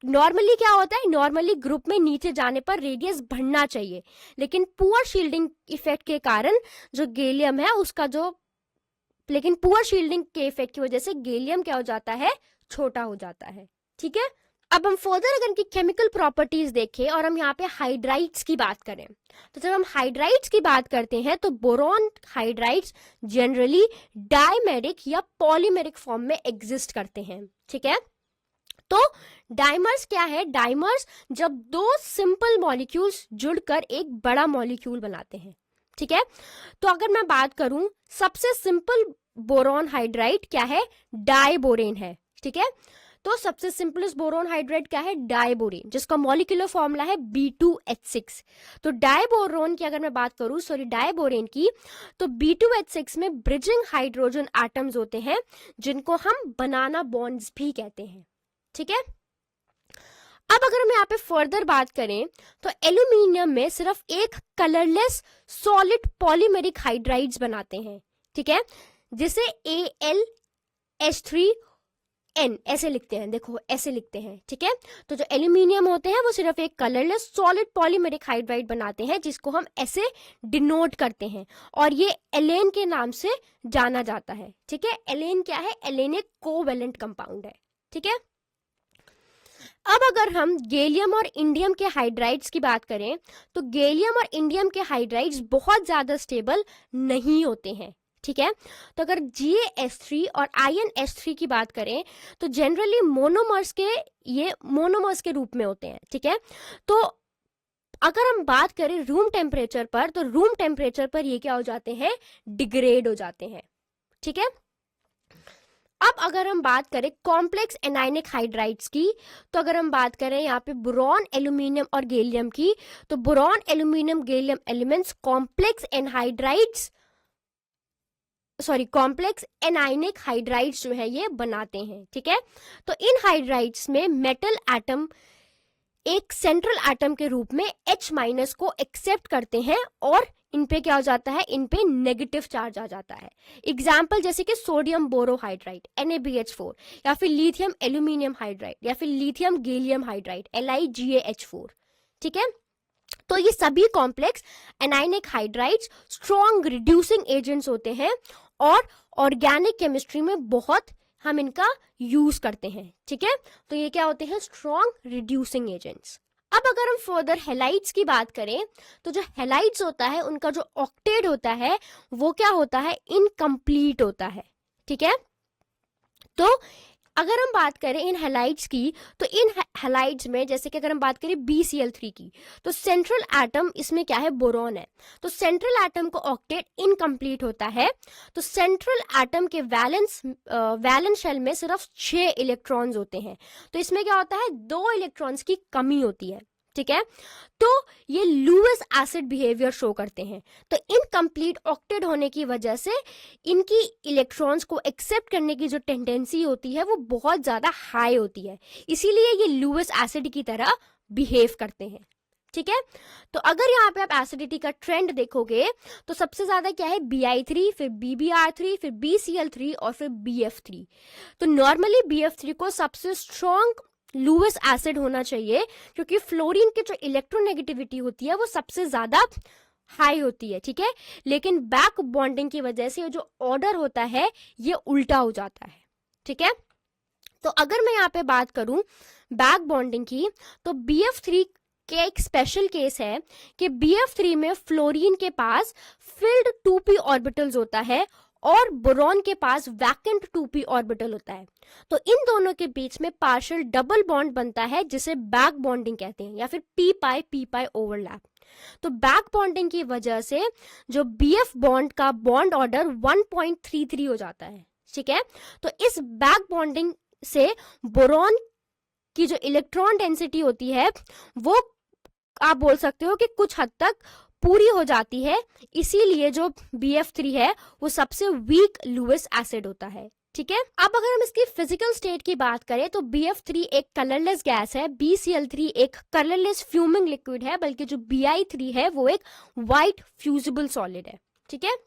[SPEAKER 1] नॉर्मली क्या होता है, नॉर्मली ग्रुप में नीचे जाने पर रेडियस बढ़ना चाहिए, लेकिन पुअर शील्डिंग इफेक्ट के कारण जो गैलियम है उसका जो पुअर शील्डिंग के इफेक्ट की वजह से गैलियम क्या हो जाता है, छोटा हो जाता है। ठीक है, अब हम फर्दर अगर इनकी केमिकल प्रॉपर्टीज देखें और हम यहाँ पे हाइड्राइड्स की बात करें, तो जब हम हाइड्राइड्स की बात करते हैं तो बोरॉन हाइड्राइड्स जनरली डायमेरिक या पॉलीमेरिक फॉर्म में एग्जिस्ट करते हैं। ठीक है, तो डाइमर्स क्या है, डाइमर्स जब 2 सिंपल मॉलिक्यूल्स जुड़कर एक बड़ा मॉलिक्यूल बनाते हैं। ठीक है, तो अगर मैं बात करूं सबसे सिंपल बोरॉन हाइड्राइड क्या है, डाइबोरेन है। ठीक है, तो सबसे सिंपलेस्ट बोरोन हाइड्राइड क्या है, डाइबोरेन, जिसका मॉलिक्यूलर फॉर्मूला है B2H6। तो डाइबोरोन की अगर मैं बात करूं, सॉरी डाइबोरेन की, तो B2H6 में ब्रिजिंग हाइड्रोजन एटम्स होते हैं जिनको हम बनाना बॉन्ड्स भी कहते हैं। ठीक है, अब अगर हम यहाँ पे फर्दर बात करें तो एल्यूमिनियम में सिर्फ एक कलरलेस सॉलिड पॉलीमेरिक हाइड्राइड्स बनाते हैं। ठीक है, जिसे AlH3n ऐसे लिखते हैं, देखो ऐसे लिखते हैं। ठीक है, तो जो एल्यूमिनियम होते हैं वो सिर्फ एक कलरलेस सॉलिड पॉलीमेरिक हाइड्राइड बनाते हैं जिसको हम ऐसे डिनोट करते हैं, और ये एलेन के नाम से जाना जाता है। ठीक है, एलेन क्या है, एलेन एक कोवेलेंट कंपाउंड है। ठीक है, अब अगर हम गैलियम और इंडियम के हाइड्राइड्स की बात करें तो गैलियम और इंडियम के हाइड्राइड्स बहुत ज्यादा स्टेबल नहीं होते हैं। ठीक है, तो अगर GaS3 और InS3 की बात करें तो जनरली मोनोमर्स के रूप में होते हैं। ठीक है, तो अगर हम बात करें रूम टेम्परेचर पर, तो रूम टेम्परेचर पर ये क्या हो जाते हैं, डिग्रेड हो जाते हैं। ठीक है, अब अगर हम बात करें कॉम्प्लेक्स एनाइनिक हाइड्राइड्स की, तो अगर हम बात करें यहाँ पे बोरॉन, एल्यूमिनियम और गैलियम की, तो boron, aluminium, gallium elements complex anionic hydrides जो है ये बनाते हैं। ठीक है, तो इन हाइड्राइड्स में मेटल एटम एक सेंट्रल एटम के रूप में H- को एक्सेप्ट करते हैं और इन पे क्या हो जाता है, इन पे नेगेटिव चार्ज आ जाता है। एग्जाम्पल जैसे कि सोडियम बोरोहाइड्राइड NaBH4, या फिर लिथियम एल्यूमिनियम हाइड्राइड, या फिर लिथियम गैलियम हाइड्राइड LiGaH4। ठीक है, तो ये सभी complex anionic hydrides strong reducing agents होते हैं और ऑर्गेनिक केमिस्ट्री में बहुत हम इनका यूज करते हैं। ठीक है, तो ये क्या होते हैं, स्ट्रॉन्ग रिड्यूसिंग एजेंट्स। अब अगर हम फर्दर हेलाइड्स की बात करें तो जो हेलाइड्स होता है उनका जो ऑक्टेट होता है वो क्या होता है, इनकम्प्लीट होता है। ठीक है, तो अगर हम बात करें इन हेलाइड्स की, तो इन हेलाइड्स में जैसे कि अगर हम बात करें BCl3 की, तो सेंट्रल एटम इसमें क्या है, बोरॉन है, तो सेंट्रल एटम को ऑक्टेट इनकम्प्लीट होता है। तो सेंट्रल एटम के वैलेंस शेल में सिर्फ 6 इलेक्ट्रॉन्स होते हैं, तो इसमें क्या होता है, 2 इलेक्ट्रॉन्स की कमी होती है। ठीक है, तो ये लुईस एसिड बिहेवियर शो करते हैं। तो इनकम्प्लीट ऑक्टेट होने की वजह से इनकी इलेक्ट्रॉन्स को एक्सेप्ट करने की जो टेंडेंसी होती है वो बहुत ज्यादा हाई होती है, इसीलिए ये लुईस एसिड की तरह बिहेव करते हैं। ठीक है, तो अगर यहाँ पे आप एसिडिटी का ट्रेंड देखोगे तो सबसे ज्यादा क्या है, Bi3, फिर BBr3, फिर BCl3 और फिर BF3। तो नॉर्मली BF3 को सबसे स्ट्रॉन्ग लुईस एसिड होना चाहिए क्योंकि फ्लोरीन की जो इलेक्ट्रोनेगेटिविटी होती है वो सबसे ज्यादा हाई होती है। ठीक है, लेकिन बैक बॉन्डिंग की वजह से जो ऑर्डर होता है ये उल्टा हो जाता है। ठीक है, तो अगर मैं यहाँ पे बात करूं बैक बॉन्डिंग की, तो BF3 के एक स्पेशल केस है कि BF3 में फ्लोरीन के पास फिल्ड 2p ऑर्बिटल्स होता है और बोरॉन के पास वैकेंट 2p ऑर्बिटल होता है। तो इन दोनों के बीच में पार्शियल डबल बॉन्ड बनता है जिसे बैक बॉन्डिंग कहते हैं, या फिर p-pi ओवरलैप। तो बैक बॉन्डिंग की वजह से जो BF बॉन्ड का बॉन्ड ऑर्डर 1.33 हो जाता है। ठीक है, तो इस बैक बॉन्डिंग से बोरॉन की जो इलेक्ट्रॉन डेंसिटी होती है वो आप बोल सकते हो कि कुछ हद तक पूरी हो जाती है, इसीलिए जो BF3 है वो सबसे वीक लुईस एसिड होता है। ठीक है, अब अगर हम इसकी फिजिकल स्टेट की बात करें तो BF3 एक कलरलेस गैस है, BCl3 एक कलरलेस फ्यूमिंग लिक्विड है, बल्कि जो Bi3 है वो एक वाइट फ्यूजिबल सॉलिड है। ठीक है,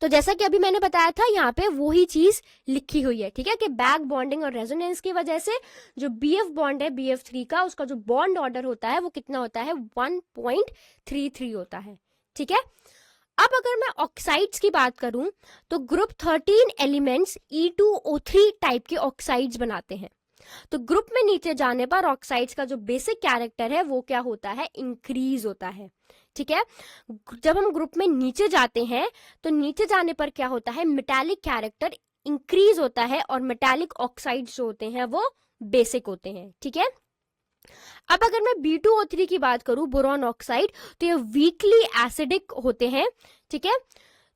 [SPEAKER 1] तो जैसा कि अभी मैंने बताया था यहाँ पे वही चीज लिखी हुई है। ठीक है, कि बैक बॉन्डिंग और रेजोनेंस की वजह से जो BF बॉन्ड है BF3 का, उसका जो बॉन्ड ऑर्डर होता है वो कितना होता है, 1.33 होता है। ठीक है, अब अगर मैं ऑक्साइड्स की बात करूं तो ग्रुप 13 एलिमेंट्स E2O3 टाइप के ऑक्साइड्स बनाते हैं। तो ग्रुप में नीचे जाने पर ऑक्साइड्स का जो बेसिक कैरेक्टर है वो क्या होता है, इंक्रीज होता है। ठीक है, जब हम ग्रुप में नीचे जाते हैं तो नीचे जाने पर क्या होता है, मेटालिक कैरेक्टर इंक्रीज होता है और मेटालिक ऑक्साइड्स जो होते हैं वो बेसिक होते हैं। ठीक है, अब अगर मैं B2O3 की बात करूं, बोरॉन ऑक्साइड, तो ये वीकली एसिडिक होते हैं। ठीक है,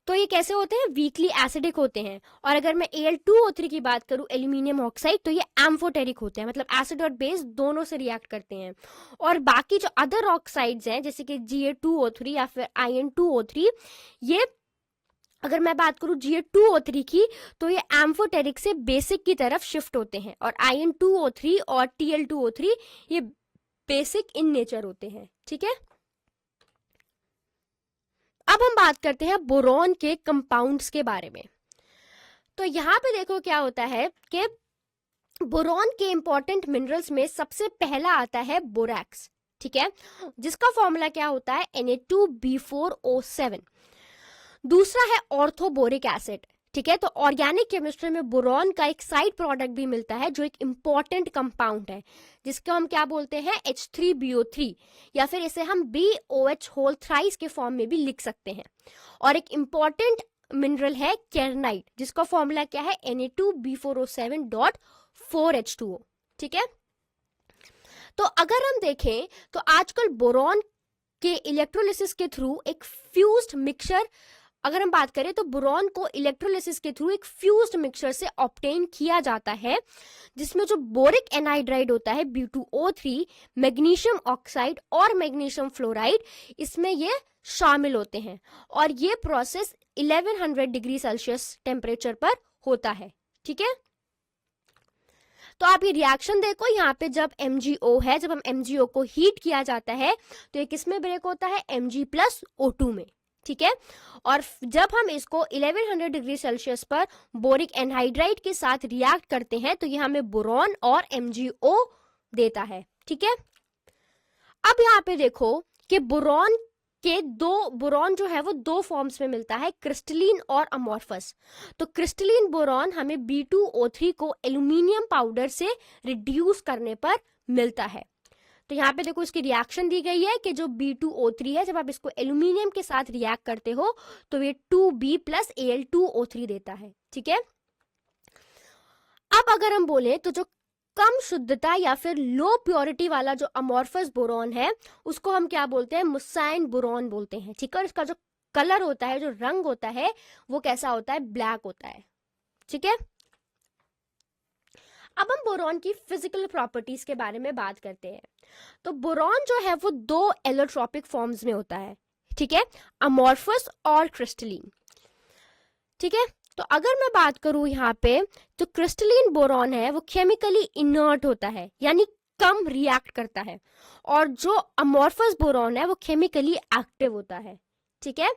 [SPEAKER 1] तो ये कैसे होते हैं, वीकली एसिडिक होते हैं। और अगर मैं Al2O3 की बात करूं, एल्यूमिनियम ऑक्साइड, तो ये एम्फोटेरिक होते हैं, मतलब एसिड और बेस दोनों से रिएक्ट करते हैं। और बाकी जो अदर ऑक्साइड्स हैं जैसे कि Ga2O3 या फिर In2O3, ये अगर मैं बात करूं Ga2O3 की, तो ये एम्फोटेरिक से बेसिक की तरफ शिफ्ट होते हैं। और In2O3 और Tl2O3 ये बेसिक इन नेचर होते हैं। ठीक है, अब हम बात करते हैं बोरॉन के कंपाउंड्स के बारे में। तो यहाँ पे देखो क्या होता है कि बोरॉन के इंपॉर्टेंट मिनरल्स में सबसे पहला आता है बोरैक्स। ठीक है, जिसका फॉर्मूला क्या होता है, Na2B4O7। दूसरा है ऑर्थोबोरिक एसिड। ठीक है, तो ऑर्गेनिक केमिस्ट्री में बोरॉन का एक साइड प्रोडक्ट भी मिलता है जो एक इंपॉर्टेंट कंपाउंड है, जिसको हम क्या बोलते हैं, H3BO3, या फिर इसे हम BOH होल थ्राइस के फॉर्म में भी लिख सकते हैं। और एक इंपॉर्टेंट मिनरल है केर्नाइट, जिसका फॉर्मूला क्या है, Na2B4O7.4H2O। ठीक है, तो अगर हम देखें तो आजकल बोरॉन के इलेक्ट्रोलिसिस के थ्रू एक फ्यूज्ड मिक्सचर, अगर हम बात करें तो बोरॉन को इलेक्ट्रोलिसिस के थ्रू एक फ्यूज्ड मिक्सचर से ऑब्टेन किया जाता है, जिसमें जो बोरिक एनहाइड्राइड होता है B2O3, मैग्नीशियम ऑक्साइड और मैग्नीशियम फ्लोराइड, इसमें ये शामिल होते हैं। और ये प्रोसेस 1100 डिग्री सेल्सियस टेम्परेचर पर होता है। ठीक है, तो आप ये रिएक्शन देखो, यहाँ पे जब MgO है, जब हम MgO को हीट किया जाता है तो ये किस में ब्रेक होता है, Mg+O2 में। ठीक है, और जब हम इसको 1100 डिग्री सेल्सियस पर बोरिक एनहाइड्राइड के साथ रिएक्ट करते हैं तो ये हमें बोरॉन और MgO देता है। ठीक है, अब यहाँ पे देखो कि बोरॉन जो है वो दो फॉर्म्स में मिलता है, क्रिस्टलीन और अमॉर्फस। तो क्रिस्टलीन बोरॉन हमें B2O3 को एल्यूमिनियम पाउडर से रिड्यूस करने पर मिलता है। तो यहाँ पे देखो इसकी रिएक्शन दी गई है कि जो B2O3 है, जब आप इसको एल्यूमिनियम के साथ रिएक्ट करते हो तो ये 2B + Al2O3 देता है। ठीक है, अब अगर हम बोले तो जो कम शुद्धता या फिर लो प्योरिटी वाला जो अमॉर्फस बोरॉन है, उसको हम क्या बोलते हैं, मुसाइन बोरॉन बोलते हैं। ठीक है, इसका जो कलर होता है, जो रंग होता है, वो कैसा होता है, ब्लैक होता है। ठीक है, अब हम बोरॉन की फिजिकल प्रॉपर्टीज के बारे में बात करते हैं। तो बोरॉन जो है वो दो एलोट्रोपिक फॉर्म्स में होता है। ठीक है, अमॉर्फस और क्रिस्टलीन। ठीक है, तो अगर मैं बात करूं यहाँ पे, तो क्रिस्टलीन बोरॉन है वो केमिकली इनर्ट होता है, यानी कम रिएक्ट करता है। और जो अमॉर्फस बोरॉन है वो केमिकली एक्टिव होता है। ठीक है,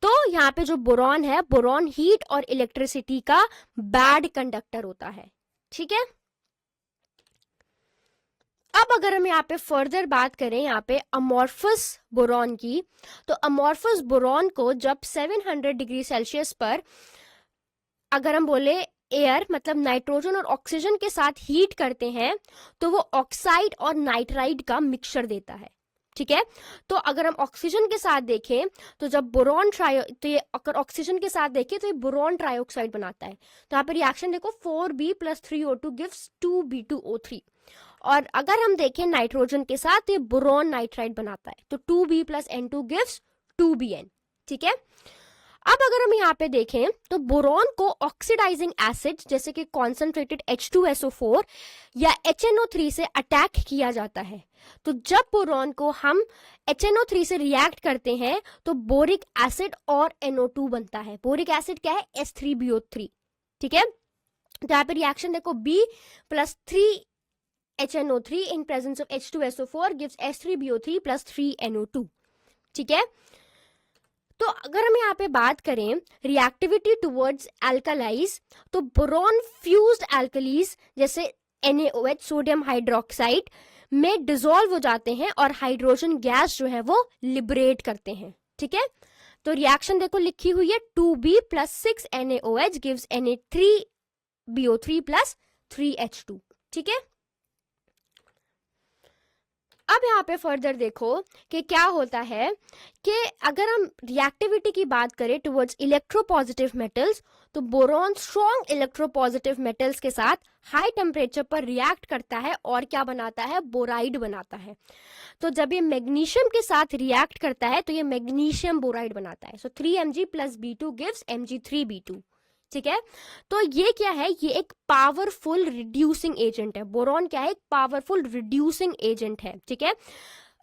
[SPEAKER 1] तो यहाँ पे जो बोरॉन है, बोरॉन हीट और इलेक्ट्रिसिटी का बैड कंडक्टर होता है। ठीक है, अब अगर हम यहाँ पे फर्दर बात करें यहाँ पे अमॉर्फस बोरॉन की, तो अमॉर्फस बोरॉन को जब 700 डिग्री सेल्सियस पर अगर हम बोले एयर मतलब नाइट्रोजन और ऑक्सीजन के साथ हीट करते हैं तो वो ऑक्साइड और नाइट्राइड का मिक्सचर देता है। ठीक है, तो अगर हम ऑक्सीजन के साथ देखें तो जब बोरॉन तो ये अगर ऑक्सीजन के साथ देखें तो ये बोरॉन ट्राइऑक्साइड बनाता है। तो यहाँ पे रिएक्शन देखो 4B + 3O2 गिव्स 2B2O3। और अगर हम देखें नाइट्रोजन के साथ तो ये बोरॉन नाइट्राइड बनाता है, तो 2B + N2 गिव्स 2BN। ठीक है, अब अगर हम यहाँ पे देखें तो बोरॉन को ऑक्सीडाइजिंग एसिड जैसे कि कॉन्सेंट्रेटेड H2SO4 या HNO3 से अटैक किया जाता है। तो जब बोरॉन को हम HNO3 से रिएक्ट करते हैं तो बोरिक एसिड और NO2 बनता है। बोरिक एसिड क्या है, H3BO3। ठीक है, तो यहाँ पे रिएक्शन देखो B + 3HNO3 in presence of H2SO4 gives H3BO3 + 3NO2। ठीक है, तो अगर हम यहाँ पे बात करें रिएक्टिविटी टुवर्ड्स एल्कालाइज, तो बोरॉन फ्यूज्ड एल्कलीज जैसे NaOH सोडियम हाइड्रोक्साइड में डिसॉल्व हो जाते हैं और हाइड्रोजन गैस जो है वो लिबरेट करते हैं। ठीक है, तो रिएक्शन देखो लिखी हुई है 2B + 6 NaOH gives Na3BO3 + 3H2। ठीक है, अब यहाँ पे फर्दर देखो कि क्या होता है कि अगर हम रिएक्टिविटी की बात करें टुवर्ड्स इलेक्ट्रोपॉजिटिव मेटल्स, तो बोरॉन स्ट्रॉन्ग इलेक्ट्रोपॉजिटिव मेटल्स के साथ हाई टेम्परेचर पर रिएक्ट करता है और क्या बनाता है, बोराइड बनाता है। तो जब ये मैग्नीशियम के साथ रिएक्ट करता है तो ये मैग्नीशियम बोराइड बनाता है। सो 3Mg plus B2 gives Mg3B2। ठीक है, तो ये क्या है, ये एक पावरफुल रिड्यूसिंग एजेंट है। बोरॉन क्या है, एक पावरफुल रिड्यूसिंग एजेंट है। ठीक है,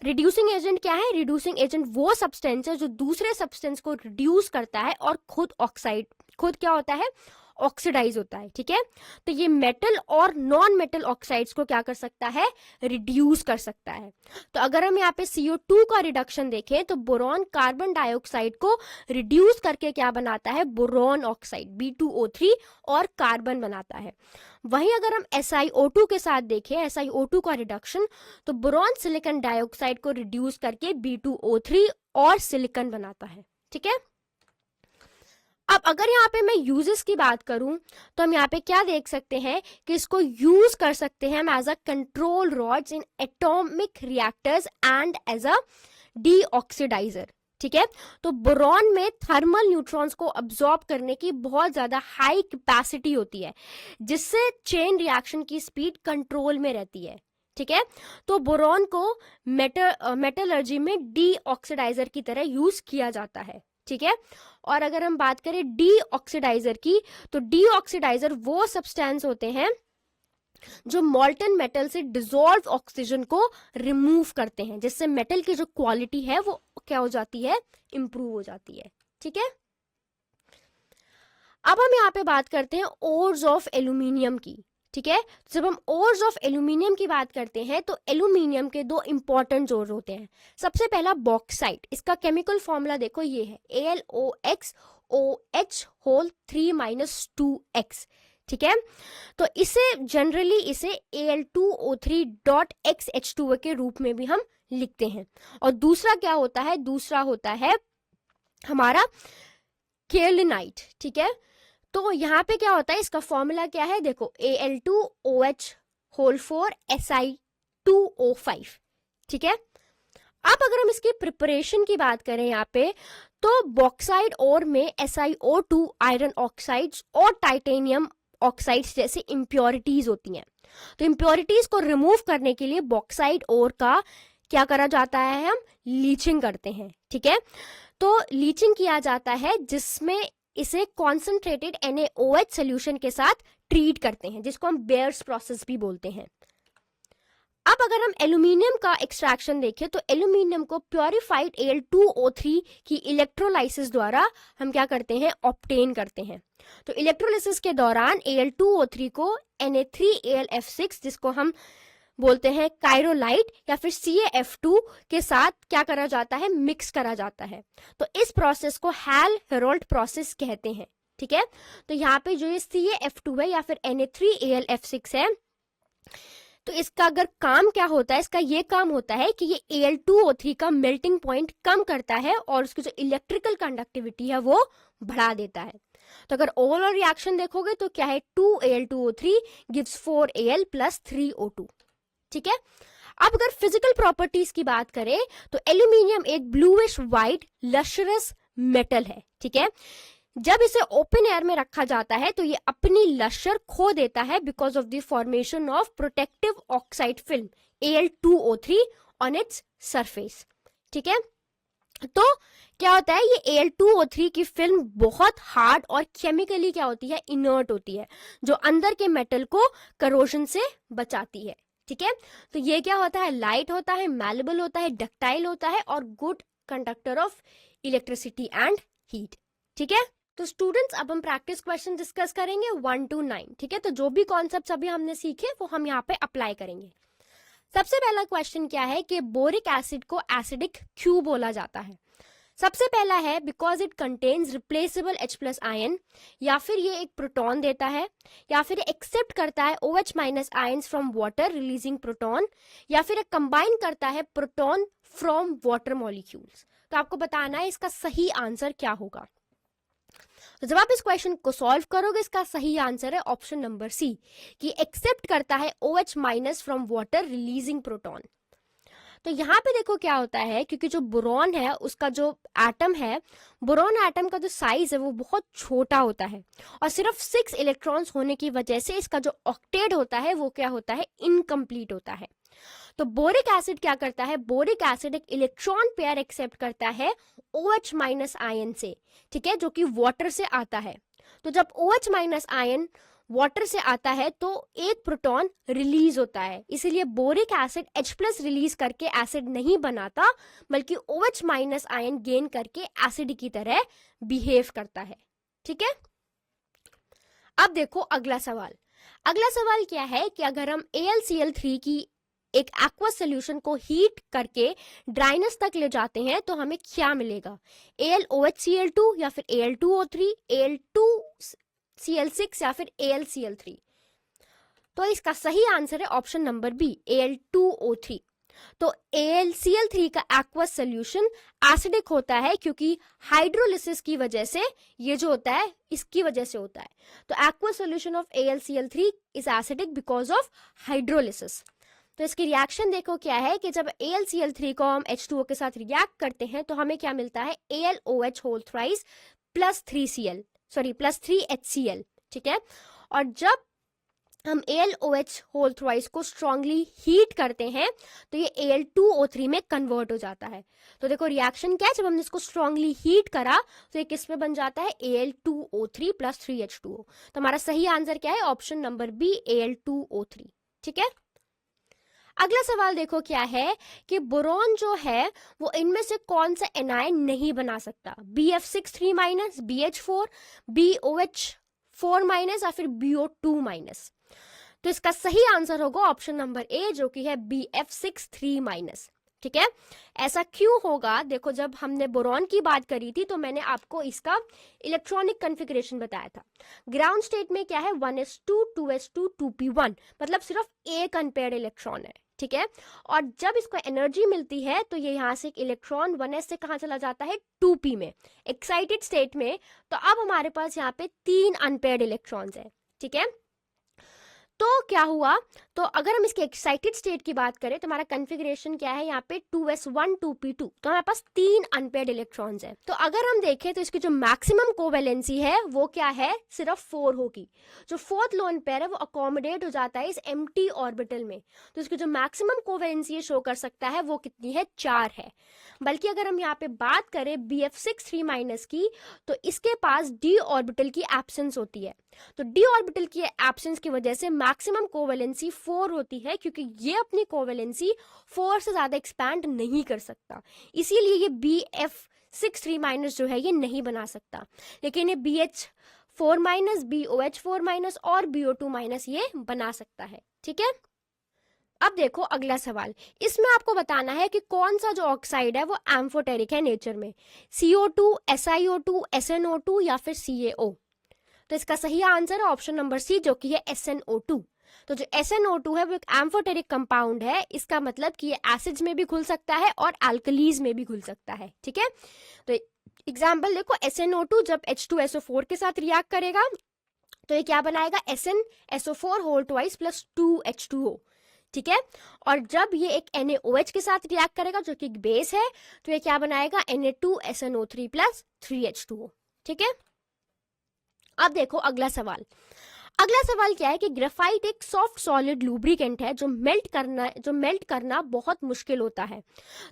[SPEAKER 1] रिड्यूसिंग एजेंट क्या है, रिड्यूसिंग एजेंट वो सब्सटेंस है जो दूसरे सब्सटेंस को रिड्यूस करता है और खुद क्या होता है, ऑक्सीडाइज होता है। ठीक है, तो ये मेटल और नॉन मेटल ऑक्साइड्स को क्या कर सकता है, रिड्यूस कर सकता है। तो अगर हम यहाँ पे CO2 का रिडक्शन देखें तो बोरॉन कार्बन डाइऑक्साइड को रिड्यूस करके क्या बनाता है, बोरॉन ऑक्साइड B2O3 और कार्बन बनाता है। वहीं अगर हम SiO2 के साथ देखें, SiO2 का रिडक्शन, तो बोरॉन सिलिकॉन डाइऑक्साइड को रिड्यूस करके B2O3 और सिलिकॉन बनाता है। ठीक है, अब अगर यहाँ पे मैं यूजेस की बात करूं तो हम यहाँ पे क्या देख सकते हैं कि इसको यूज कर सकते हैं हम as a control rods in atomic reactors and as a deoxidiser. ठीक है, तो बोरॉन में थर्मल न्यूट्रॉन्स को अब्सॉर्ब करने की बहुत ज्यादा हाई कैपेसिटी होती है, जिससे चेन रिएक्शन की स्पीड कंट्रोल में रहती है। ठीक है, तो बोरॉन को मेटलर्जी में डीऑक्सीडाइजर की तरह यूज किया जाता है। ठीक है, और अगर हम बात करें डीऑक्सीडाइजर की, तो डीऑक्सीडाइजर वो सब्सटेंस होते हैं जो मॉल्टन मेटल से डिसॉल्व ऑक्सीजन को रिमूव करते हैं, जिससे मेटल की जो क्वालिटी है वो क्या हो जाती है, इंप्रूव हो जाती है। ठीक है, अब हम यहाँ पे बात करते हैं ओर्स ऑफ एल्यूमिनियम की। ठीक है, जब हम ओर्स ऑफ एल्यूमिनियम की बात करते हैं तो एल्यूमिनियम के दो इंपॉर्टेंट ओर होते हैं। सबसे पहला बॉक्साइट, इसका केमिकल फॉर्मूला देखो, ये है AlOxOH होल 3-2x। ठीक है, तो इसे जनरली Al2O3.XH2O के रूप में भी हम लिखते हैं। और दूसरा क्या होता है, दूसरा होता है हमारा केल्विनाइट। ठीक है, तो यहाँ पे क्या होता है, इसका फॉर्मूला क्या है, देखो Al2OH होल 4 Si2O5। ठीक है, अब अगर हम इसकी प्रिपरेशन की बात करें यहाँ पे, तो बॉक्साइड ओर में SiO2 आयरन ऑक्साइड्स और टाइटेनियम ऑक्साइड्स जैसे इंप्योरिटीज होती हैं। तो इंप्योरिटीज को रिमूव करने के लिए बॉक्साइड ओर का क्या करा जाता है, हम लीचिंग करते हैं। ठीक है, तो लीचिंग किया जाता है जिसमें इसे कॉन्सेंट्रेटेड NaOH सोल्यूशन के साथ ट्रीट करते हैं, जिसको हम बेयर्स प्रोसेस भी बोलते हैं। अब अगर हम एल्यूमिनियम का एक्सट्रैक्शन देखें तो एल्यूमिनियम को प्योरिफाइड Al2O3 की इलेक्ट्रोलाइसिस द्वारा हम क्या करते हैं, ऑब्टेन करते हैं। तो इलेक्ट्रोलाइसिस के दौरान Al2O3 को Na3AlF6 जिसको हम बोलते हैं कायरोलाइट या फिर CaF2 के साथ क्या करा जाता है, मिक्स करा जाता है। तो इस प्रोसेस को हेल हेरोल्ड प्रोसेस कहते हैं। ठीक है, तो यहाँ पे जो ये CaF2 है या फिर Na3AlF6 है, तो इसका अगर काम क्या होता है, इसका ये काम होता है कि ये Al2O3 का मेल्टिंग पॉइंट कम करता है और उसकी जो इलेक्ट्रिकल कंडक्टिविटी है वो बढ़ा देता है। तो अगर ओवरऑल रिएक्शन देखोगे तो क्या है, 2Al2O3 gives 4Al plus 3O2। ठीक है, अब अगर फिजिकल प्रॉपर्टीज की बात करें तो एल्यूमिनियम एक ब्लूइश वाइट लशरस मेटल है। ठीक है, जब इसे ओपन एयर में रखा जाता है तो ये अपनी लश्कर खो देता है because of the formation of protective oxide film Al2O3 on its surface. ठीक है, तो क्या होता है, ये Al2O3 की फिल्म बहुत हार्ड और केमिकली क्या होती है, इनर्ट होती है, जो अंदर के मेटल को करोजन से बचाती है। ठीक है, तो ये क्या होता है, लाइट होता है, मैलेबल होता है, डक्टाइल होता है और good conductor of electricity and heat. ठीक है, तो स्टूडेंट्स अब हम प्रैक्टिस क्वेश्चन डिस्कस करेंगे 1 to 9। ठीक है, तो जो भी कॉन्सेप्ट अभी हमने सीखे वो हम यहाँ पे अप्लाई करेंगे। सबसे पहला क्वेश्चन क्या है कि बोरिक एसिड को एसिडिक क्यों बोला जाता है। सबसे पहला है because it contains replaceable H+ ion, या फिर ये एक प्रोटॉन देता है, या फिर एक्सेप्ट करता है OH- ions from water releasing proton, या फिर कंबाइन करता है प्रोटॉन फ्रॉम वाटर मॉलिक्यूल्स। तो आपको बताना है इसका सही आंसर क्या होगा। तो जब आप इस क्वेश्चन को सॉल्व करोगे, इसका सही आंसर है ऑप्शन नंबर सी, कि एक्सेप्ट करता है OH- from water releasing proton. तो यहाँ पे देखो क्या होता है, क्योंकि जो बोरॉन है उसका जो एटम है, बोरॉन एटम का जो साइज है वो बहुत छोटा होता है और सिर्फ 6 इलेक्ट्रॉन्स होने की वजह से इसका जो ऑक्टेट होता है वो क्या होता है, इनकम्प्लीट होता है। तो बोरिक एसिड क्या करता है, बोरिक एसिड एक इलेक्ट्रॉन पेयर एक्सेप्ट करता है OH माइनस आयन से, ठीक है, जो कि वाटर से आता है। तो जब OH माइनस आयन वाटर से आता है तो एक प्रोटॉन रिलीज होता है, इसीलिए बोरिक एसिड H+ रिलीज करके एसिड नहीं बनाता, बल्कि OH माइनस आयन गेन करके एसिड की तरह बिहेव करता है। ठीक है, अब देखो अगला सवाल। अगला सवाल क्या है कि अगर हम AlCl3 की एक एक्वस सोल्यूशन को हीट करके ड्राइनेस तक ले जाते हैं तो हमें क्या मिलेगा, AlOHCl2 या फिर Al2O3, Al2Cl6 या फिर AlCl3। तो इसका सही आंसर है ऑप्शन नंबर बी, Al2O3। तो AlCl3 का एक्वस सोल्यूशन एसिडिक होता है क्योंकि हाइड्रोलिसिस की वजह से ये जो होता है इसकी वजह से होता है। तो aqueous solution of AlCl3 is acidic because of hydrolysis. तो इसकी रिएक्शन देखो क्या है कि जब AlCl3 को हम H2O के साथ रिएक्ट करते हैं तो हमें क्या मिलता है, AlOH whole thrice plus 3HCl। ठीक है, और जब हम AlOH होल थ्राइस को स्ट्रांगली हीट करते हैं तो ये Al2O3 में कन्वर्ट हो जाता है। तो देखो रिएक्शन क्या है, जब हमने इसको स्ट्रांगली हीट करा तो ये किस में बन जाता है, Al2O3 प्लस 3H2O। तो हमारा सही आंसर क्या है, ऑप्शन नंबर बी, Al2O3। ठीक है, अगला सवाल देखो क्या है कि बोरॉन जो है वो इनमें से कौन सा एनायन नहीं बना सकता, BF63 minus, BH4, BOH4 minus या फिर BO2 माइनस। तो इसका सही आंसर होगा ऑप्शन नंबर ए, जो कि है BF63 माइनस। ठीक है, ऐसा क्यों होगा, देखो जब हमने बोरॉन की बात करी थी तो मैंने आपको इसका इलेक्ट्रॉनिक कॉन्फ़िगरेशन बताया था। ग्राउंड स्टेट में क्या है, 1s2 2s2 2p1, मतलब सिर्फ एक अनपेयर्ड इलेक्ट्रॉन है। ठीक है, और जब इसको एनर्जी मिलती है तो ये यहाँ से एक इलेक्ट्रॉन 1s से कहाँ चला जाता है, 2p में, एक्साइटेड स्टेट में। तो अब हमारे पास यहाँ पे 3 अनपेयर्ड इलेक्ट्रॉन्स है। ठीक है, तो क्या हुआ, तो अगर हम इसके एक्साइटेड स्टेट की बात करें तो हमारा कॉन्फ़िगरेशन क्या है, यहाँ पे 2s1 2p2, तो हमारे पास 3 अनपेयर्ड इलेक्ट्रॉन्स है। तो अगर हम देखें तो इसकी जो मैक्सिमम कोवेलेंसी है वो क्या है, सिर्फ 4 होगी। जो फोर्थ लोन पेयर है वो अकोमोडेट हो जाता है इस एम्प्टी ऑर्बिटल में, तो इसकी जो मैक्सिमम कोवेलेंसी शो कर सकता है वो कितनी है, 4 है। बल्कि अगर हम यहाँ पे बात करें BF63 माइनस की, तो इसके पास d ऑर्बिटल की एब्सेंस होती है। तो d ऑर्बिटल की एब्सेंस की वजह से मैक्सिमम कोवेलेंसी 4 होती है, क्योंकि ये अपनी कोवेलेंसी 4 से ज्यादा एक्सपैंड नहीं कर सकता, इसीलिए ये BF63 माइनस जो है ये नहीं बना सकता। लेकिन ये BH4 माइनस, BOH4 माइनस और BO2 माइनस ये बना सकता है। ठीक है, अब देखो अगला सवाल। इसमें आपको बताना है कि कौन सा जो ऑक्साइड है वो एम्फोटेरिक है नेचर में, CO2, SiO2, SnO2 या फिर CaO। तो इसका सही आंसर है ऑप्शन नंबर सी, जो कि है SnO2। तो जो SnO2 है वो एक एम्फोटेरिक कंपाउंड है, इसका मतलब कि ये एसिड्स में भी घुल सकता है और अल्कलीज में भी घुल सकता है। ठीक है, तो एग्जाम्पल देखो, SnO2 जब H2SO4 के साथ रिएक्ट करेगा तो ये क्या बनाएगा, SnSO4 whole twice plus 2H2O। ठीक है, और जब ये एक NaOH के साथ रिएक्ट करेगा जो कि एक बेस है, तो ये क्या बनाएगा, Na2SNO3 प्लस 3H2O। ठीक है, अब देखो अगला सवाल। अगला सवाल क्या है कि ग्रेफाइट एक सॉफ्ट सॉलिड लुब्रिकेंट है जो मेल्ट करना बहुत मुश्किल होता है।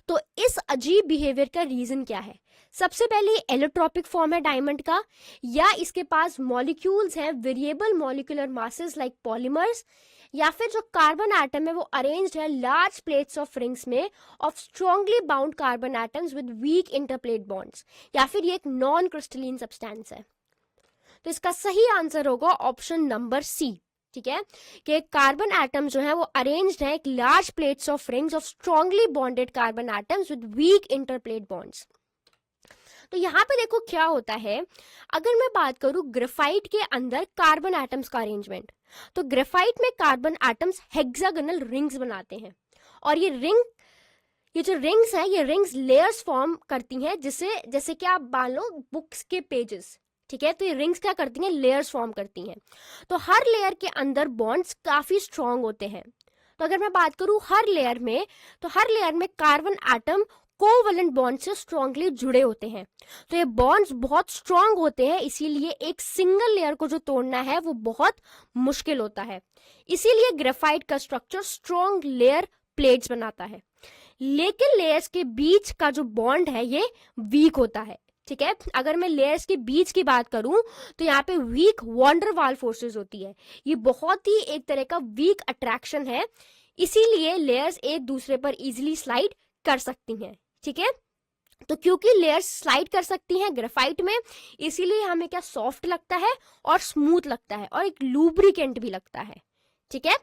[SPEAKER 1] तो इस अजीब बिहेवियर का रीजन क्या है, सबसे पहले एलोट्रोपिक फॉर्म है डायमंड का, या इसके पास मॉलिक्यूल्स हैं variable molecular masses like polymers, या फिर जो कार्बन एटम है वो अरेंज्ड है लार्ज प्लेट्स ऑफ रिंग्स में of strongly bound carbon atoms with weak interplate bonds, या फिर ये एक नॉन क्रिस्टलीन सब्सटेंस है। तो इसका सही आंसर होगा ऑप्शन नंबर सी। ठीक है, कि कार्बन एटम जो है वो अरेंज्ड है एक large plates of rings of strongly bonded carbon atoms with weak interplate bonds. तो यहाँ पे देखो क्या होता है, अगर मैं बात करूं ग्रेफाइट के अंदर कार्बन एटम्स का अरेंजमेंट, तो ग्रेफाइट में कार्बन एटम्स हेक्सागोनल रिंग्स बनाते हैं, और ये जो रिंग्स है ये रिंग्स लेयर्स फॉर्म करती हैं, जिसे जैसे कि आप मान लो बुक्स के पेजेस। ठीक है, तो ये रिंग्स क्या करती हैं, लेयर्स फॉर्म करती हैं। तो हर लेयर के अंदर बॉन्ड्स काफी स्ट्रांग होते हैं। तो अगर मैं बात करूं हर लेयर में, तो हर लेयर में कार्बन एटम कोवैलेंट बॉन्ड से स्ट्रांगली जुड़े होते हैं। तो ये बॉन्ड्स बहुत स्ट्रांग होते हैं, इसीलिए एक सिंगल लेयर को जो तोड़ना है वो बहुत मुश्किल होता है। इसीलिए ग्रेफाइट का स्ट्रक्चर स्ट्रांग लेयर प्लेट्स बनाता है, लेकिन लेयर्स के बीच का जो बॉन्ड है ये वीक होता है। ठीक है, अगर मैं लेयर्स के बीच की बात करूं तो यहाँ पे वीक वॉन्डरवाल फोर्सेस होती है। ये बहुत ही एक तरह का वीक अट्रैक्शन है, इसीलिए लेयर्स एक दूसरे पर इजीली स्लाइड कर सकती हैं। ठीक है, तो क्योंकि लेयर्स स्लाइड कर सकती हैं ग्रेफाइट में, इसीलिए हमें क्या सॉफ्ट लगता है और स्मूथ लगता है और एक लूब्रिकेंट भी लगता है। ठीक है,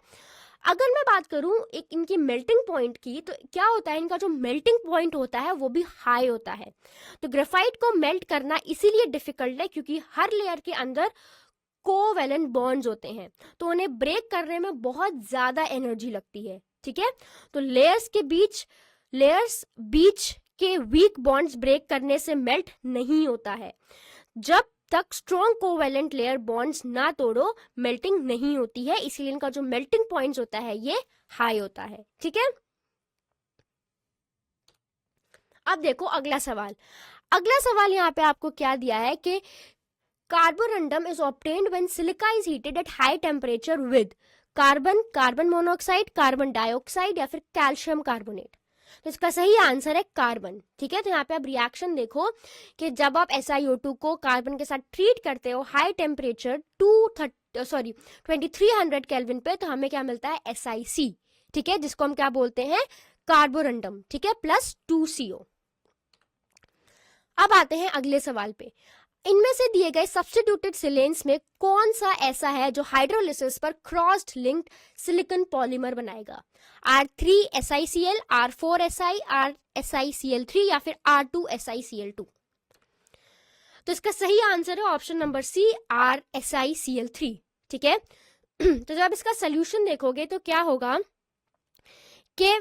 [SPEAKER 1] अगर मैं बात करूं एक इनकी मेल्टिंग पॉइंट की, तो क्या होता है, इनका जो मेल्टिंग पॉइंट होता है वो भी हाई होता है। तो ग्रेफाइट को मेल्ट करना इसीलिए डिफिकल्ट है क्योंकि हर लेयर के अंदर कोवैलेंट बॉन्ड्स होते हैं, तो उन्हें ब्रेक करने में बहुत ज्यादा एनर्जी लगती है। ठीक है, तो लेयर्स बीच के वीक बॉन्ड्स ब्रेक करने से मेल्ट नहीं होता है। जब तक स्ट्रॉन्ग कोवैलेंट लेयर बॉन्ड्स ना तोड़ो मेल्टिंग नहीं होती है, इसीलिए इनका जो मेल्टिंग पॉइंट्स होता है ये हाई होता है। ठीक है, अब देखो अगला सवाल यहाँ पे आपको क्या दिया है कि Carborundum is obtained when silica is heated at high temperature with carbon monoxide, carbon dioxide या फिर कैल्शियम कार्बोनेट। तो इसका सही आंसर है कार्बन। ठीक है, तो यहाँ पे आप रिएक्शन देखो कि जब आप SiO2 को कार्बन के साथ ट्रीट करते हो हाई टेम्परेचर 2300 केल्विन पे, तो हमें क्या मिलता है SiC। ठीक है, जिसको हम क्या बोलते हैं कार्बोरंडम। ठीक है, प्लस 2CO। अब आते हैं अगले सवाल पे। इनमें से दिए गए सब्स्टिट्यूटेड सिलेन्स में कौन सा ऐसा है जो हाइड्रोलिसिस पर क्रॉस्ड लिंक्ड सिलिकॉन पॉलीमर बनाएगा? R3SiCl, R4Si, RSiCl3 या फिर R2SiCl2। तो इसका सही आंसर है ऑप्शन नंबर सी, RSiCl3। ठीक है, तो जब इसका सोल्यूशन देखोगे तो क्या होगा कि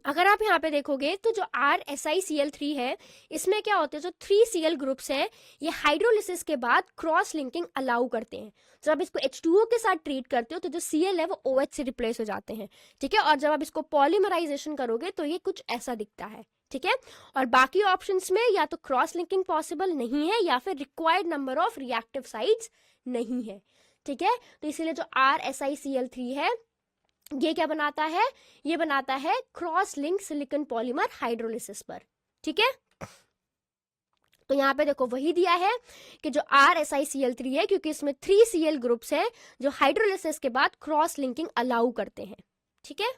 [SPEAKER 1] अगर आप यहाँ पे देखोगे तो जो RSiCl3 है, इसमें क्या होते हैं, जो 3Cl ग्रुप्स हैं ये हाइड्रोलिसिस के बाद क्रॉस लिंकिंग अलाउ करते हैं। जब आप इसको H2O के साथ ट्रीट करते हो तो जो Cl है वो OH से रिप्लेस हो जाते हैं। ठीक है, और जब आप इसको पॉलीमराइजेशन करोगे तो ये कुछ ऐसा दिखता है। ठीक है, और बाकी ऑप्शंस में या तो क्रॉस लिंकिंग पॉसिबल नहीं है या फिर required number of reactive sites नहीं है। ठीक है, तो इसीलिए जो RSiCl3 है ये क्या बनाता है, ये बनाता है cross link silicon polymer hydrolysis पर। ठीक है, तो यहाँ पे देखो वही दिया है कि जो RSiCl3 है, क्योंकि इसमें 3Cl ग्रुप्स हैं जो हाइड्रोलिसिस के बाद क्रॉस लिंकिंग अलाउ करते हैं। ठीक है,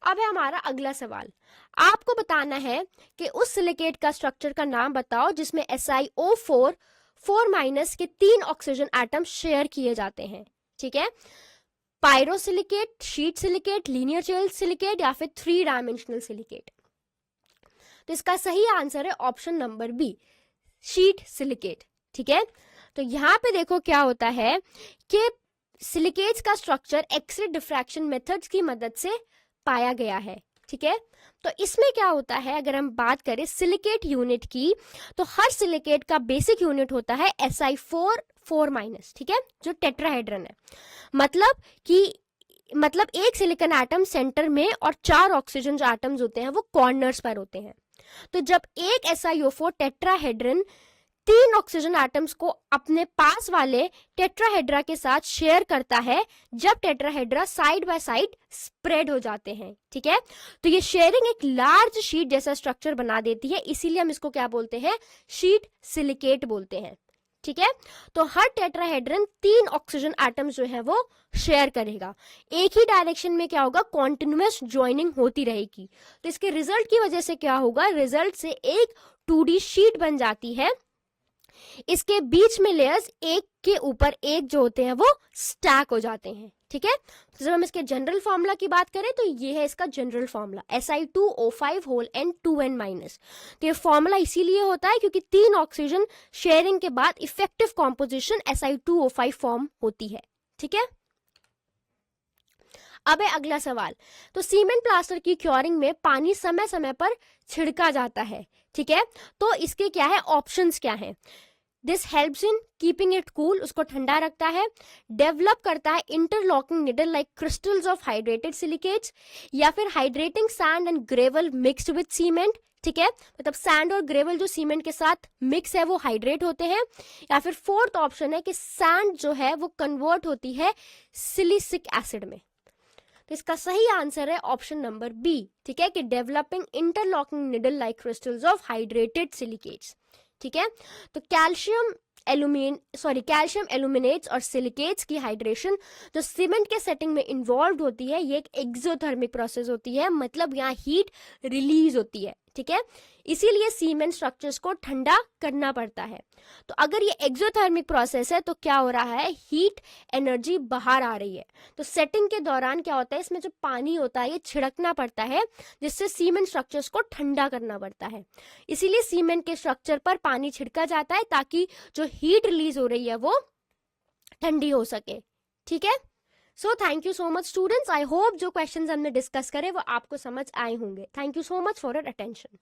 [SPEAKER 1] अब है हमारा अगला सवाल। आपको बताना है कि उस सिलिकेट का स्ट्रक्चर का नाम बताओ जिसमें SiO4 4- के 3 ऑक्सीजन एटम शेयर किए जाते हैं। ठीक है, pyrosilicate, sheet silicate, linear gel silicate या फिर 3 डायमेंशनल सिलिकेट। तो इसका सही आंसर है option number B, sheet silicate. ठीक है, तो यहाँ पे देखो क्या होता है कि सिलिकेट्स का स्ट्रक्चर एक्सरे डिफ्रैक्शन मेथड्स की मदद से पाया गया है। ठीक है, तो इसमें क्या होता है, अगर हम बात करें सिलिकेट यूनिट की, तो हर सिलिकेट का बेसिक यूनिट होता है Si4 4-। ठीक है, जो टेट्राहेड्रन है, मतलब एक सिलिकॉन एटम सेंटर में और 4 ऑक्सीजन जो एटम्स होते हैं वो कॉर्नर्स पर होते हैं। तो जब एक SiO4 टेट्राहेड्रन 3 ऑक्सीजन एटम्स को अपने पास वाले टेट्राहेड्रा के साथ शेयर करता है, जब tetrahedra side by side spread हो जाते हैं। ठीक है, तो ये शेयरिंग एक लार्ज शीट जैसा स्ट्रक्चर बना देती है, इसीलिए हम इसको क्या बोलते हैं, शीट सिलिकेट बोलते हैं। ठीक है, तो हर टेट्राहेड्रन 3 ऑक्सीजन एटम्स जो है वो शेयर करेगा। एक ही डायरेक्शन में क्या होगा, कॉन्टिन्यूअस ज्वाइनिंग होती रहेगी। तो इसके रिजल्ट की वजह से क्या होगा, रिजल्ट से एक 2D शीट बन जाती है। इसके बीच में लेयर्स एक के ऊपर एक जो होते हैं वो स्टैक हो जाते हैं। ठीक है, तो जब हम इसके जनरल फॉर्मूला की बात करें तो ये है इसका जनरल फॉर्मूला, Si2O5N2N-। तो ये फॉर्मूला इसीलिए होता है क्योंकि 3 ऑक्सीजन शेयरिंग के बाद इफेक्टिव कॉम्पोजिशन Si2O5 फॉर्म होती है। ठीक है, अब है अगला सवाल। तो सीमेंट प्लास्टर की क्योरिंग में पानी समय समय पर छिड़का जाता है। ठीक है, तो इसके क्या है, ऑप्शंस क्या हैं। This helps in keeping it cool, उसको ठंडा रखता है। डेवलप करता है interlocking needle like crystals of hydrated silicates, या फिर hydrating sand and gravel mixed with cement, ठीक है, मतलब सैंड और ग्रेवल जो सीमेंट के साथ मिक्स है वो हाइड्रेट होते हैं। या फिर फोर्थ ऑप्शन है कि सैंड जो है वो कन्वर्ट होती है सिलिसिक एसिड में। तो इसका सही आंसर है ऑप्शन नंबर बी, ठीक है, कि developing interlocking needle like crystals of hydrated silicates, ठीक है। तो कैल्शियम एल्यूमिनेट्स और सिलिकेट्स की हाइड्रेशन जो सीमेंट के सेटिंग में इन्वॉल्व होती है, ये एक एक्सोथर्मिक प्रोसेस होती है, मतलब यहाँ हीट रिलीज होती है, ठीक है, इसीलिए सीमेंट स्ट्रक्चर्स को ठंडा करना पड़ता है। तो अगर ये एक्सोथर्मिक प्रोसेस है तो क्या हो रहा है, हीट एनर्जी बाहर आ रही है। तो सेटिंग के दौरान क्या होता है, इसमें जो पानी होता है ये छिड़कना पड़ता है, जिससे सीमेंट स्ट्रक्चर्स को ठंडा करना पड़ता है। इसीलिए सीमेंट के स्ट्रक्चर पर पानी छिड़का जाता है ताकि जो हीट रिलीज हो रही है वो ठंडी हो सके, ठीक है। So thank you so much students, I hope जो क्वेश्चंस हमने डिस्कस करे वो आपको समझ आए होंगे। Thank you so much for your attention.